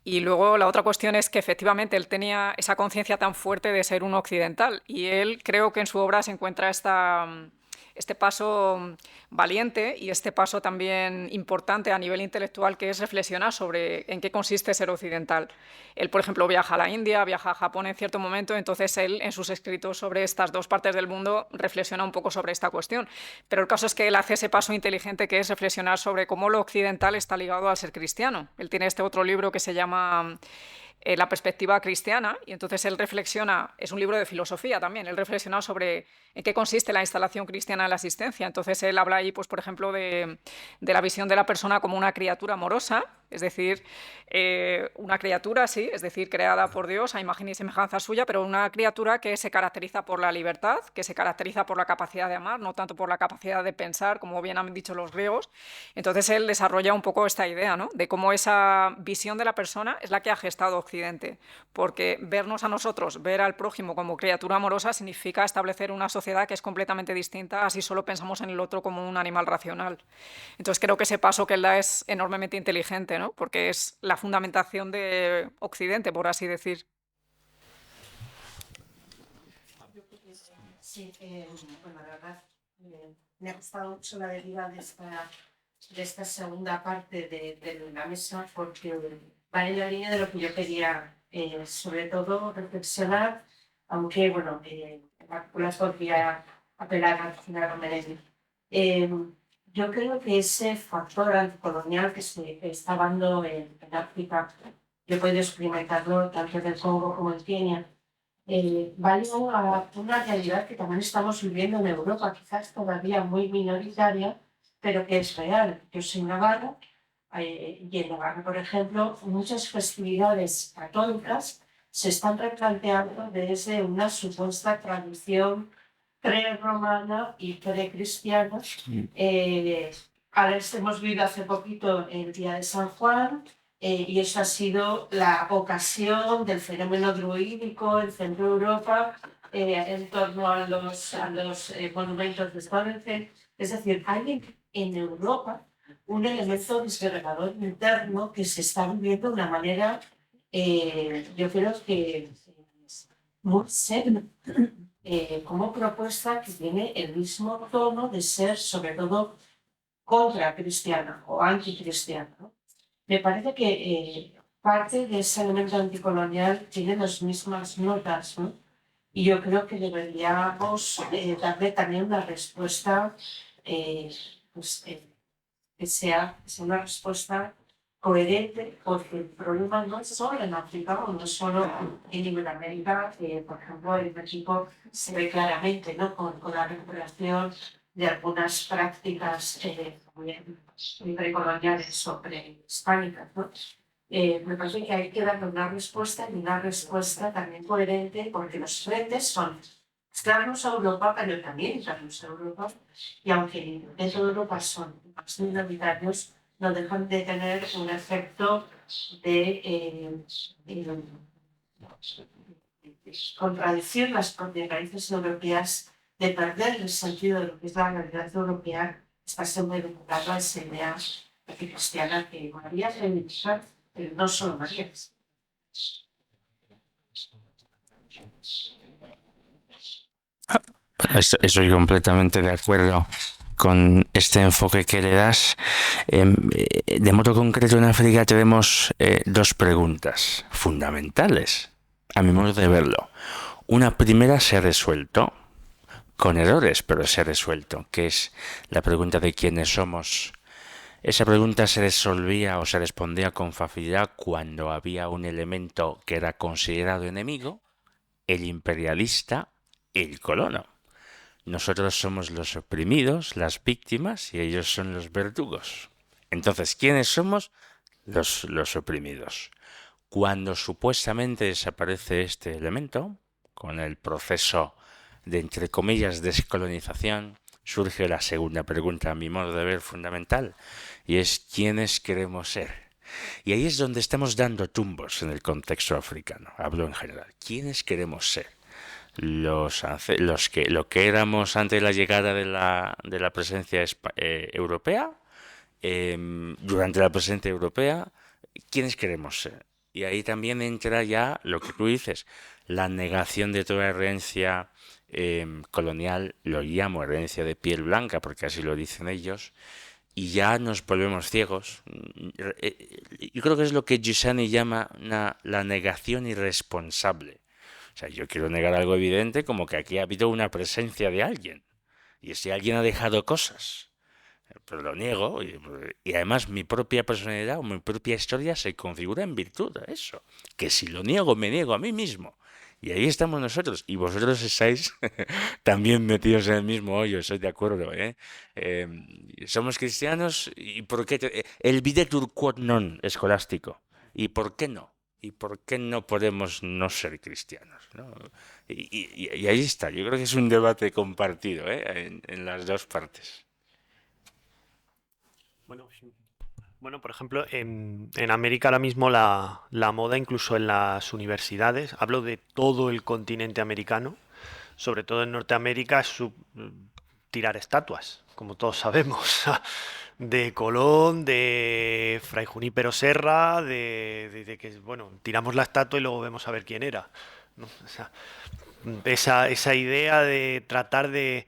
Y luego la otra cuestión es que efectivamente él tenía esa conciencia tan fuerte de ser un occidental y él creo que en su obra se encuentra este paso valiente y este paso también importante a nivel intelectual, que es reflexionar sobre en qué consiste ser occidental. Él, por ejemplo, viaja a la India, viaja a Japón en cierto momento, entonces él en sus escritos sobre estas dos partes del mundo reflexiona un poco sobre esta cuestión. Pero el caso es que él hace ese paso inteligente que es reflexionar sobre cómo lo occidental está ligado al ser cristiano. Él tiene este otro libro que se llama La perspectiva cristiana, y entonces él reflexiona, es un libro de filosofía también, él reflexiona sobre en qué consiste la instalación cristiana en la existencia. Entonces él habla ahí, pues, por ejemplo, de la visión de la persona como una criatura amorosa, es decir, una criatura, sí, es decir, creada por Dios a imagen y semejanza suya, pero una criatura que se caracteriza por la libertad, que se caracteriza por la capacidad de amar, no tanto por la capacidad de pensar, como bien han dicho los griegos. Entonces él desarrolla un poco esta idea, ¿no?, de cómo esa visión de la persona es la que ha gestado Occidente, porque vernos a nosotros, ver al prójimo como criatura amorosa, significa establecer una sociedad que es completamente distinta a si solo pensamos en el otro como un animal racional. Entonces creo que ese paso que él da es enormemente inteligente, ¿no?, porque es la fundamentación de Occidente, por así decir. Sí, bueno, la verdad, me ha gustado mucho la deriva de esta segunda parte de la mesa, porque va en la línea de lo que yo quería, sobre todo reflexionar, aunque, bueno, las podría apelar al final de yo creo que ese factor anticolonial que se está dando en África, yo he podido experimentarlo tanto en el Congo como en Kenia, vale a una realidad que también estamos viviendo en Europa, quizás todavía muy minoritaria, pero que es real. Yo soy navarra, y en Navarra, por ejemplo, muchas festividades católicas se están replanteando desde una supuesta tradición pre-romana y pre-cristiana. Ahora hemos vivido hace poquito el Día de San Juan, y eso ha sido la ocasión del fenómeno druídico en Centro Europa, en torno a los monumentos de Stonehenge. Es decir, hay en Europa un elemento disgregador interno que se está viviendo de una manera, yo creo que muy seria, como propuesta que tiene el mismo tono de ser, sobre todo, contra cristiana o anticristiana, ¿no? Me parece que parte de ese elemento anticolonial tiene las mismas notas, ¿no? Y yo creo que deberíamos darle también una respuesta que sea una respuesta coherente, porque el problema no es solo en África o no es solo en Iberoamérica. Por ejemplo, en México se ve claramente, ¿no?, con la recuperación de algunas prácticas precoloniales o prehispánicas, ¿no? Me parece que hay que darle una respuesta, y una respuesta también coherente, porque los frentes son externos a Europa, pero también internos a Europa, y aunque dentro de Europa son más minoritarios, no dejan de tener un efecto de contradicir las propias raíces europeas, de perder el sentido de lo que es la realidad europea, está siendo educada a esa idea cristiana que María se reivindica, pero no solo María. Estoy completamente de acuerdo con este enfoque que le das. De modo concreto, en África tenemos dos preguntas fundamentales, a mi modo de verlo. Una primera se ha resuelto, con errores, pero se ha resuelto, que es la pregunta de quiénes somos Esa pregunta se resolvía o se respondía con facilidad cuando había un elemento que era considerado enemigo, el imperialista, el colono. Nosotros somos los oprimidos, las víctimas, y ellos son los verdugos. Entonces, ¿quiénes somos? Los oprimidos. Cuando supuestamente desaparece este elemento, con el proceso de, entre comillas, descolonización, surge la segunda pregunta, a mi modo de ver, fundamental, y es ¿quiénes queremos ser? Y ahí es donde estamos dando tumbos en el contexto africano, hablo en general. ¿Quiénes queremos ser? Lo que éramos antes de la llegada de la presencia europea, durante la presencia europea, ¿quiénes queremos ser? Y ahí también entra ya lo que tú dices, la negación de toda herencia colonial, lo llamo herencia de piel blanca, porque así lo dicen ellos, y ya nos volvemos ciegos. Yo creo que es lo que Giussani llama la negación irresponsable. O sea, yo quiero negar algo evidente como que aquí ha habido una presencia de alguien, y ese alguien ha dejado cosas. Pero lo niego y además mi propia personalidad o mi propia historia se configura en virtud de eso. Que si lo niego, me niego a mí mismo. Y ahí estamos nosotros. Y vosotros estáis también metidos en el mismo hoyo, estoy de acuerdo. Somos cristianos y ¿por qué? El videtur quod non escolástico. ¿Y por qué no? ¿Y por qué no podemos no ser cristianos? ¿No? Y ahí está. Yo creo que es un debate compartido en las dos partes. Bueno, por ejemplo, en América ahora mismo la moda, incluso en las universidades, hablo de todo el continente americano, sobre todo en Norteamérica, es tirar estatuas, como todos sabemos, de Colón, de Fray Junípero Serra, de que, bueno, tiramos la estatua y luego vemos a ver quién era, ¿no? O sea, esa idea de tratar de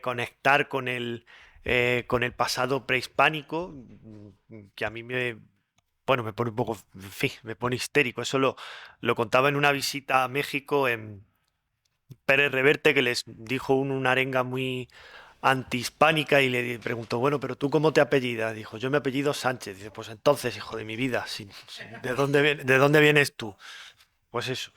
conectar con el pasado prehispánico, que a mí bueno, me pone un poco, en fin, me pone histérico. Eso lo contaba en una visita a México en Pérez Reverte, que les dijo una arenga muy antihispánica y le preguntó, bueno, pero ¿tú cómo te apellidas? Dijo, yo me apellido Sánchez. Dice, pues entonces, hijo de mi vida, ¿de dónde vienes tú? Pues eso.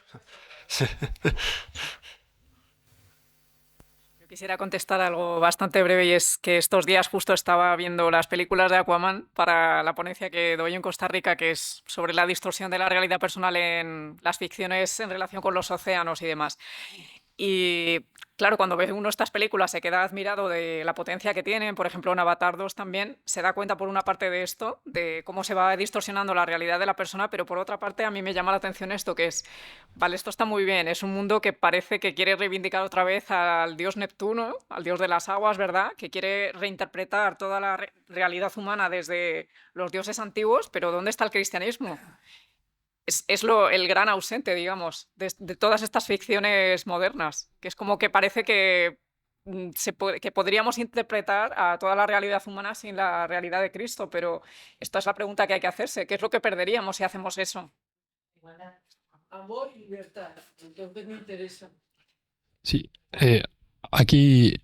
Quisiera contestar algo bastante breve, y es que estos días justo estaba viendo las películas de Aquaman para la ponencia que doy en Costa Rica, que es sobre la distorsión de la realidad personal en las ficciones en relación con los océanos y demás. Y claro, cuando ve uno estas películas se queda admirado de la potencia que tienen. Por ejemplo, en Avatar 2 también se da cuenta por una parte de esto, de cómo se va distorsionando la realidad de la persona, pero por otra parte a mí me llama la atención esto, que es, vale, esto está muy bien, es un mundo que parece que quiere reivindicar otra vez al dios Neptuno, al dios de las aguas, ¿verdad? Que quiere reinterpretar toda la realidad humana desde los dioses antiguos, pero ¿dónde está el cristianismo? Es el gran ausente, digamos, de todas estas ficciones modernas, que es como que parece que, que podríamos interpretar a toda la realidad humana sin la realidad de Cristo, pero esta es la pregunta que hay que hacerse. ¿Qué es lo que perderíamos si hacemos eso? Amor y libertad. Entonces me interesa. Sí, aquí,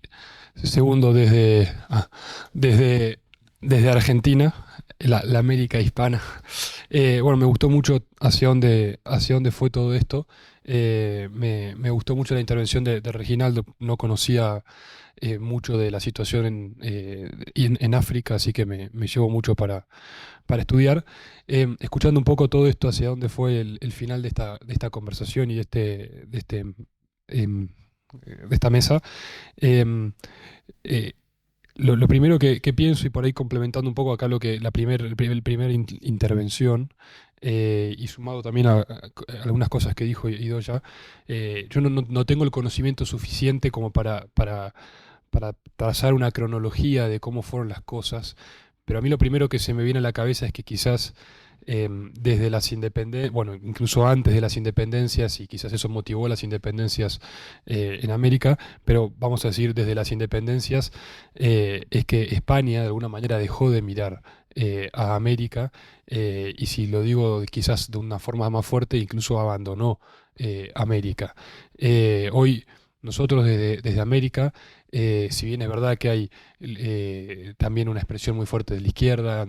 segundo, desde Argentina, la América hispana. Bueno, me gustó mucho hacia dónde fue todo esto. Me gustó mucho la intervención de Reginaldo. No conocía mucho de la situación en África, así que me llevo mucho para estudiar. Escuchando un poco todo esto, hacia dónde fue el final de esta conversación y de esta mesa. Lo primero que pienso, y por ahí complementando un poco acá la primera intervención, y sumado también a algunas cosas que dijo Idoya, yo no tengo el conocimiento suficiente como para trazar una cronología de cómo fueron las cosas, pero a mí lo primero que se me viene a la cabeza es que quizás desde las independencias, bueno, incluso antes de las independencias, y quizás eso motivó las independencias en América, pero vamos a decir desde las independencias, es que España de alguna manera dejó de mirar a América, y si lo digo quizás de una forma más fuerte, incluso abandonó América. Hoy nosotros desde América Si bien es verdad que hay también una expresión muy fuerte de la izquierda,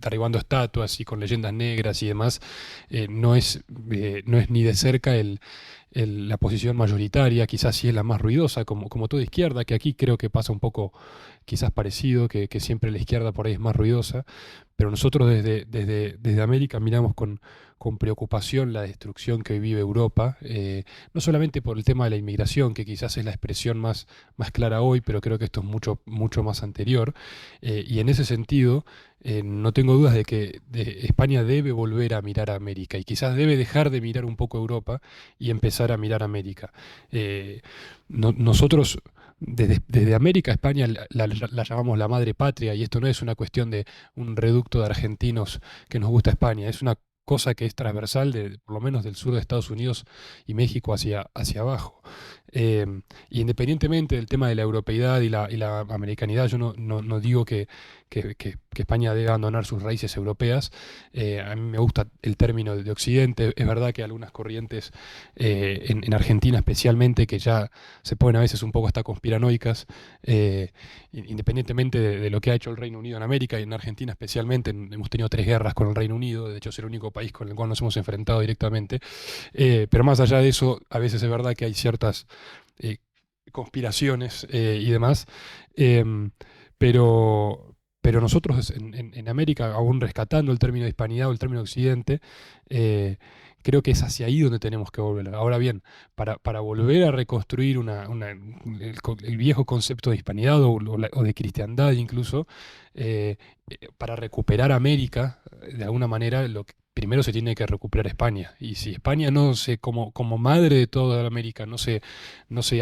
derribando estatuas y con leyendas negras y demás, no es ni de cerca la posición mayoritaria, quizás sí es la más ruidosa, como toda izquierda, que aquí creo que pasa un poco quizás parecido, que siempre la izquierda por ahí es más ruidosa, pero nosotros desde América miramos con preocupación la destrucción que hoy vive Europa, no solamente por el tema de la inmigración, que quizás es la expresión más clara hoy, pero creo que esto es mucho más anterior, y en ese sentido no tengo dudas de que España debe volver a mirar a América y quizás debe dejar de mirar un poco a Europa y empezar a mirar a América. Nosotros desde América, España la llamamos la madre patria y esto no es una cuestión de un reducto de argentinos que nos gusta España, es una cosa que es transversal, por lo menos del sur de Estados Unidos y México hacia abajo. Y independientemente del tema de la europeidad y la americanidad, yo no digo que España debe abandonar sus raíces europeas. A mí me gusta el término de Occidente. Es verdad que algunas corrientes en Argentina especialmente, que ya se ponen a veces un poco hasta conspiranoicas, independientemente de lo que ha hecho el Reino Unido en América y en Argentina especialmente, hemos tenido 3 guerras con el Reino Unido, de hecho es el único país con el cual nos hemos enfrentado directamente, pero más allá de eso, a veces es verdad que hay ciertas conspiraciones y demás, pero nosotros en América, aún rescatando el término de hispanidad o el término occidente, creo que es hacia ahí donde tenemos que volver. Ahora bien, para volver a reconstruir el viejo concepto de hispanidad o de cristiandad incluso, para recuperar América, de alguna manera, primero se tiene que recuperar España. Y si España como madre de toda América no se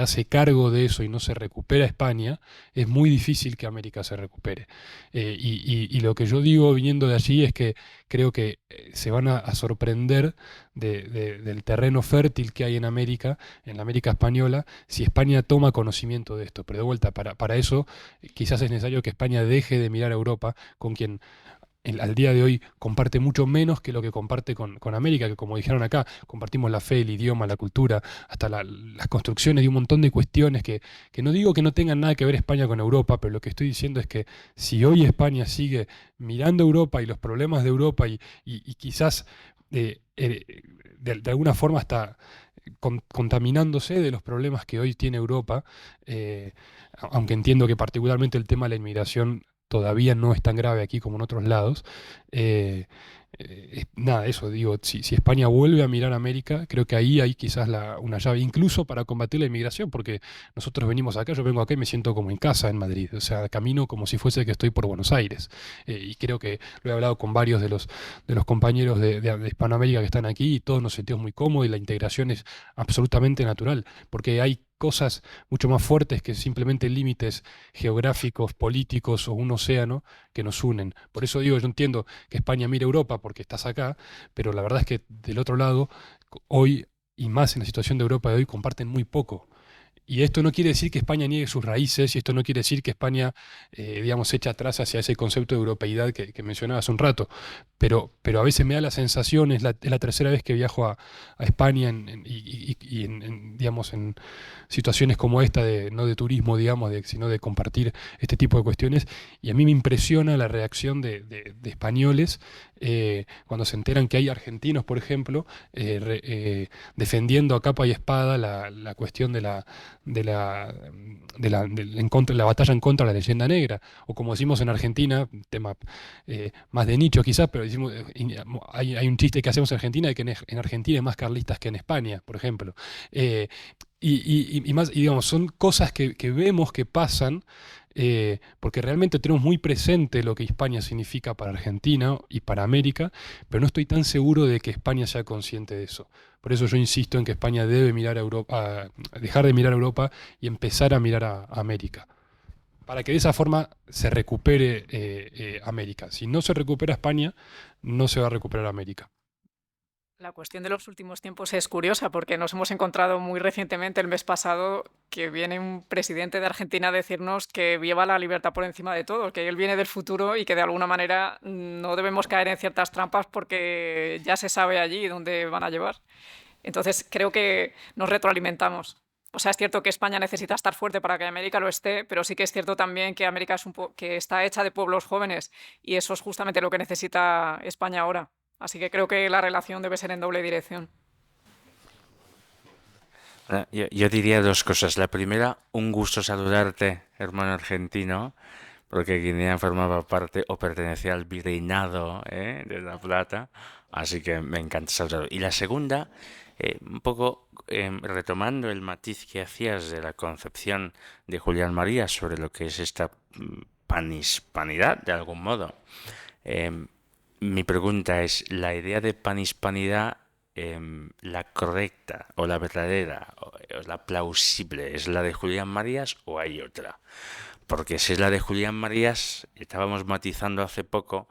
hace cargo de eso y no se recupera España, es muy difícil que América se recupere. Y lo que yo digo viniendo de allí es que creo que se van a sorprender del terreno fértil que hay en la América española, si España toma conocimiento de esto. Pero de vuelta, para eso quizás es necesario que España deje de mirar a Europa, con quien al día de hoy comparte mucho menos que lo que comparte con América, que como dijeron acá, compartimos la fe, el idioma, la cultura, hasta las construcciones y un montón de cuestiones que no digo que no tengan nada que ver España con Europa, pero lo que estoy diciendo es que si hoy España mirando a Europa y los problemas de Europa y quizás de alguna forma está contaminándose de los problemas que hoy tiene Europa, aunque entiendo que particularmente el tema de la inmigración todavía no es tan grave aquí como en otros lados. Nada, eso digo, si España vuelve a mirar a América, creo que ahí hay quizás una llave, incluso para combatir la inmigración, porque nosotros venimos acá, yo vengo acá y me siento como en casa en Madrid, o sea, camino como si fuese que estoy por Buenos Aires. Y creo que lo he hablado con varios de los compañeros de Hispanoamérica que están aquí y todos nos sentimos muy cómodos y la integración es absolutamente natural, porque hay cosas mucho más fuertes que simplemente límites geográficos, políticos o un océano que nos unen. Por eso digo, yo entiendo que España mira a Europa porque estás acá, pero la verdad es que del otro lado, hoy, y más en la situación de Europa de hoy, comparten muy poco. Y esto no quiere decir que España niegue sus raíces, y esto no quiere decir que España, digamos, eche atrás hacia ese concepto de europeidad que mencionaba hace un rato. Pero a veces me da la sensación, es la tercera vez que viajo a España digamos, en situaciones como esta, no de turismo, digamos, sino de compartir este tipo de cuestiones, y a mí me impresiona la reacción de españoles cuando se enteran que hay argentinos, por ejemplo, defendiendo a capa y espada la cuestión de la batalla en contra de la leyenda negra, o como decimos en Argentina, tema más de nicho quizás, pero decimos, hay un chiste que hacemos en Argentina de que en Argentina hay más carlistas que en España, por ejemplo. Y digamos, son cosas que vemos que pasan, porque realmente tenemos muy presente lo que España significa para Argentina y para América, pero no estoy tan seguro de que España sea consciente de eso. Por eso yo insisto en que España debe mirar a Europa, dejar de mirar a Europa y empezar a mirar a América, para que de esa forma se recupere América. Si no se recupera España, no se va a recuperar América. La cuestión de los últimos tiempos es curiosa porque nos hemos encontrado muy recientemente, el mes pasado, que viene un presidente de Argentina a decirnos que viva la libertad por encima de todo, que él viene del futuro y que de alguna manera no debemos caer en ciertas trampas porque ya se sabe allí dónde van a llevar. Entonces creo que nos retroalimentamos. O sea, es cierto que España necesita estar fuerte para que América lo esté, pero sí que es cierto también que América que está hecha de pueblos jóvenes y eso es justamente lo que necesita España ahora. Así que creo que la relación debe ser en doble dirección. Yo diría dos cosas. La primera, un gusto saludarte, hermano argentino, porque Guinea formaba parte o pertenecía al virreinado de La Plata, así que me encanta saludarlo. Y la segunda, un poco retomando el matiz que hacías de la concepción de Julián María sobre lo que es esta panhispanidad, de algún modo. Mi pregunta es, ¿la idea de panhispanidad, la correcta o la verdadera o la plausible, es la de Julián Marías o hay otra? Porque si es la de Julián Marías, estábamos matizando hace poco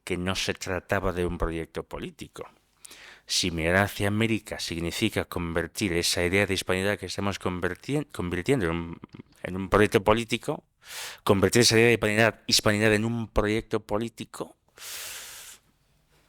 que no se trataba de un proyecto político. Si mirar hacia América significa convertir esa idea de hispanidad que estamos convirtiendo en un proyecto político, convertir esa idea de hispanidad en un proyecto político,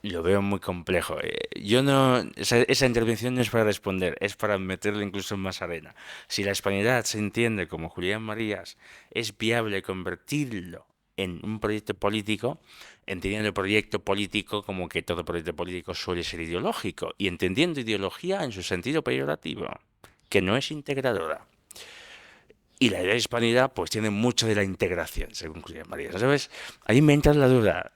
lo veo muy complejo. Esa intervención no es para responder, es para meterle incluso más arena. Si la hispanidad se entiende como Julián Marías, es viable convertirlo en un proyecto político, entendiendo el proyecto político como que todo proyecto político suele ser ideológico, y entendiendo ideología en su sentido peyorativo, que no es integradora. Y la idea de hispanidad pues tiene mucho de la integración, según Julián Marías. ¿Sabes? Ahí me entra la duda.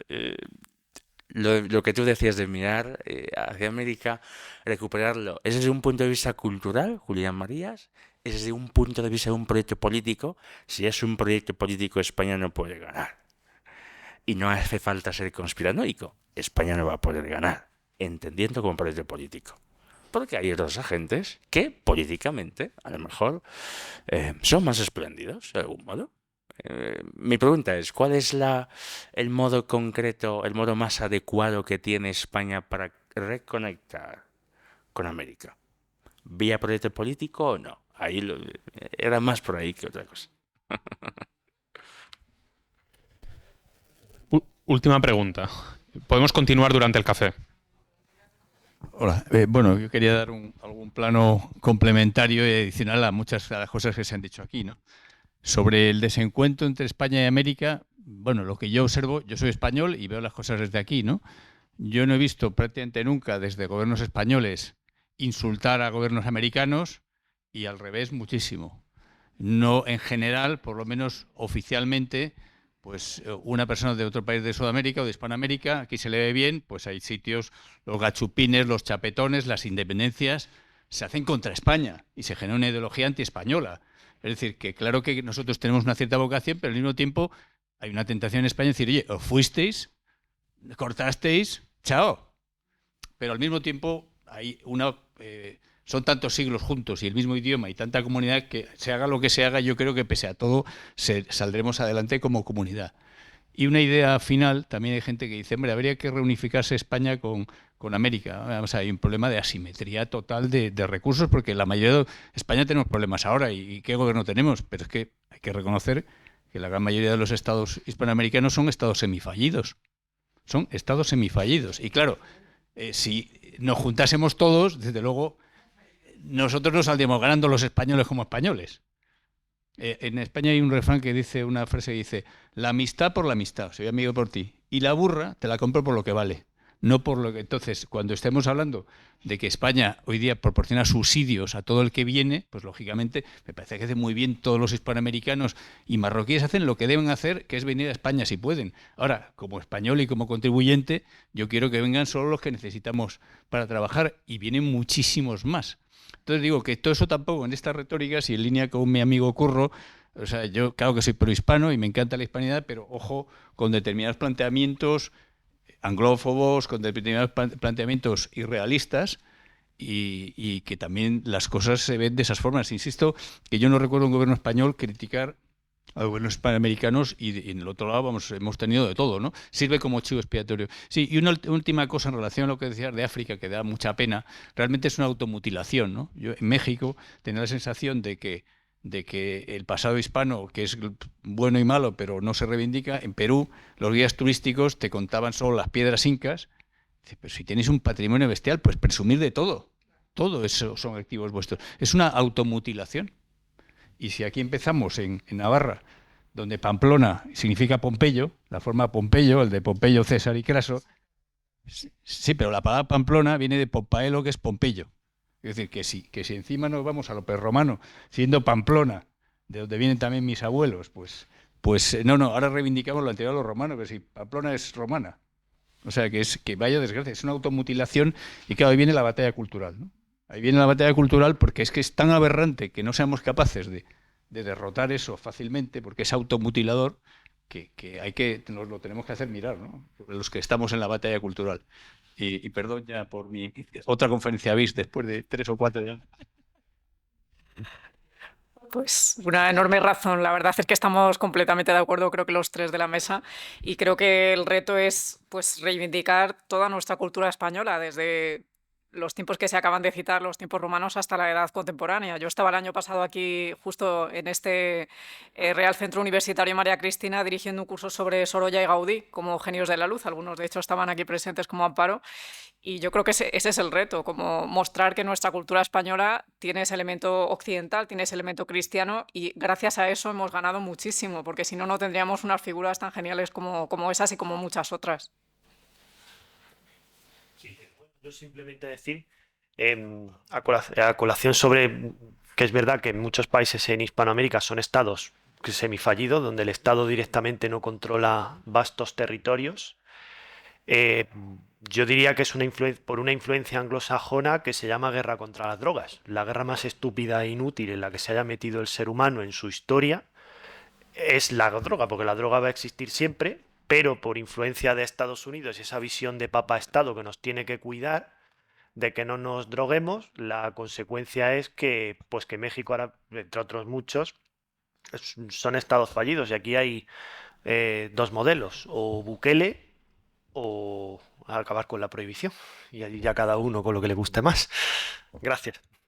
Lo que tú decías de mirar hacia América, recuperarlo, ¿es desde un punto de vista cultural, Julián Marías? ¿Es desde un punto de vista de un proyecto político? Si es un proyecto político, España no puede ganar. Y no hace falta ser conspiranoico. España no va a poder ganar, entendiendo como proyecto político. Porque hay otros agentes que, políticamente, a lo mejor, son más espléndidos, de algún modo. Mi pregunta es, ¿cuál es el modo concreto, el modo más adecuado que tiene España para reconectar con América? ¿Vía proyecto político o no? Era más por ahí que otra cosa. Última pregunta. Podemos continuar durante el café. Hola, bueno, yo quería dar algún plano complementario y adicional a muchas de las cosas que se han dicho aquí, ¿no? Sobre el desencuentro entre España y América, bueno, lo que yo observo, yo soy español y veo las cosas desde aquí, ¿no? Yo no he visto prácticamente nunca desde gobiernos españoles insultar a gobiernos americanos y al revés muchísimo. No en general, por lo menos oficialmente, pues una persona de otro país de Sudamérica o de Hispanoamérica, aquí se le ve bien, pues hay sitios, los gachupines, los chapetones, las independencias, se hacen contra España y se genera una ideología antiespañola. Es decir, que claro que nosotros tenemos una cierta vocación, pero al mismo tiempo hay una tentación en España de decir, oye, os fuisteis, cortasteis, chao. Pero al mismo tiempo hay son tantos siglos juntos y el mismo idioma y tanta comunidad que se haga lo que se haga, yo creo que pese a todo saldremos adelante como comunidad. Y una idea final, también hay gente que dice, hombre, habría que reunificarse España con América. O sea, hay un problema de asimetría total de recursos, porque la mayoría de España tenemos problemas ahora, y ¿qué gobierno tenemos? Pero es que hay que reconocer que la gran mayoría de los estados hispanoamericanos son estados semifallidos. Son estados semifallidos. Y claro, si nos juntásemos todos, desde luego, nosotros no saldríamos ganando los españoles como españoles. En España hay un refrán que dice, una frase que dice, la amistad por la amistad, soy amigo por ti, y la burra te la compro por lo que vale, no por lo que... Entonces, cuando estemos hablando de que España hoy día proporciona subsidios a todo el que viene, pues lógicamente me parece que hace muy bien todos los hispanoamericanos y marroquíes hacen lo que deben hacer, que es venir a España si pueden. Ahora, como español y como contribuyente, yo quiero que vengan solo los que necesitamos para trabajar, y vienen muchísimos más. Entonces digo que todo eso tampoco en estas retóricas, y en línea con mi amigo Curro, o sea, yo claro que soy prohispano y me encanta la hispanidad, pero ojo con determinados planteamientos anglófobos, con determinados planteamientos irrealistas, y que también las cosas se ven de esas formas. Insisto que yo no recuerdo un gobierno español criticar a gobiernos hispanoamericanos, y en el otro lado hemos tenido de todo, ¿no? Sirve como chivo expiatorio. Sí, y una última cosa en relación a lo que decías de África, que da mucha pena, realmente es una automutilación, ¿no? Yo en México tenía la sensación de que el pasado hispano, que es bueno y malo, pero no se reivindica. En Perú, los guías turísticos te contaban solo las piedras incas. Pero si tenéis un patrimonio bestial, pues presumir de todo. Todo eso son activos vuestros. Es una automutilación. Y si aquí empezamos en Navarra, donde Pamplona significa Pompeyo, la forma Pompeyo, el de Pompeyo, César y Craso, sí, pero la palabra Pamplona viene de Pompaelo, que es Pompeyo. Es decir, que si encima nos vamos a lo prerromano, siendo Pamplona, de donde vienen también mis abuelos, pues no, ahora reivindicamos lo anterior a los romanos, pero si Pamplona es romana. O sea, que vaya desgracia, es una automutilación y claro, ahí viene la batalla cultural, ¿no? Ahí viene la batalla cultural porque es que es tan aberrante que no seamos capaces de derrotar eso fácilmente, porque es automutilador, que nos lo tenemos que hacer mirar, ¿no? Los que estamos en la batalla cultural. Y perdón ya por mi otra conferencia BIS después de 3 o 4 años. Pues una enorme razón. La verdad es que estamos completamente de acuerdo, creo que los tres de la mesa, y creo que el reto es pues reivindicar toda nuestra cultura española, desde los tiempos que se acaban de citar, los tiempos romanos, hasta la edad contemporánea. Yo estaba el año pasado aquí, justo en este Real Centro Universitario María Cristina, dirigiendo un curso sobre Sorolla y Gaudí como genios de la luz. Algunos, de hecho, estaban aquí presentes como Amparo. Y yo creo que ese es el reto, como mostrar que nuestra cultura española tiene ese elemento occidental, tiene ese elemento cristiano, y gracias a eso hemos ganado muchísimo, porque si no, no tendríamos unas figuras tan geniales como esas y como muchas otras. Yo simplemente decir, a colación sobre que es verdad que en muchos países en Hispanoamérica son estados semifallidos, donde el Estado directamente no controla vastos territorios. Yo diría que es por una influencia anglosajona que se llama guerra contra las drogas. La guerra más estúpida e inútil en la que se haya metido el ser humano en su historia es la droga, porque la droga va a existir siempre, pero por influencia de Estados Unidos y esa visión de Papa-Estado que nos tiene que cuidar de que no nos droguemos, la consecuencia es que, pues que México, ahora, entre otros muchos, son estados fallidos, y aquí hay dos modelos, o Bukele o acabar con la prohibición, y allí ya cada uno con lo que le guste más. Gracias.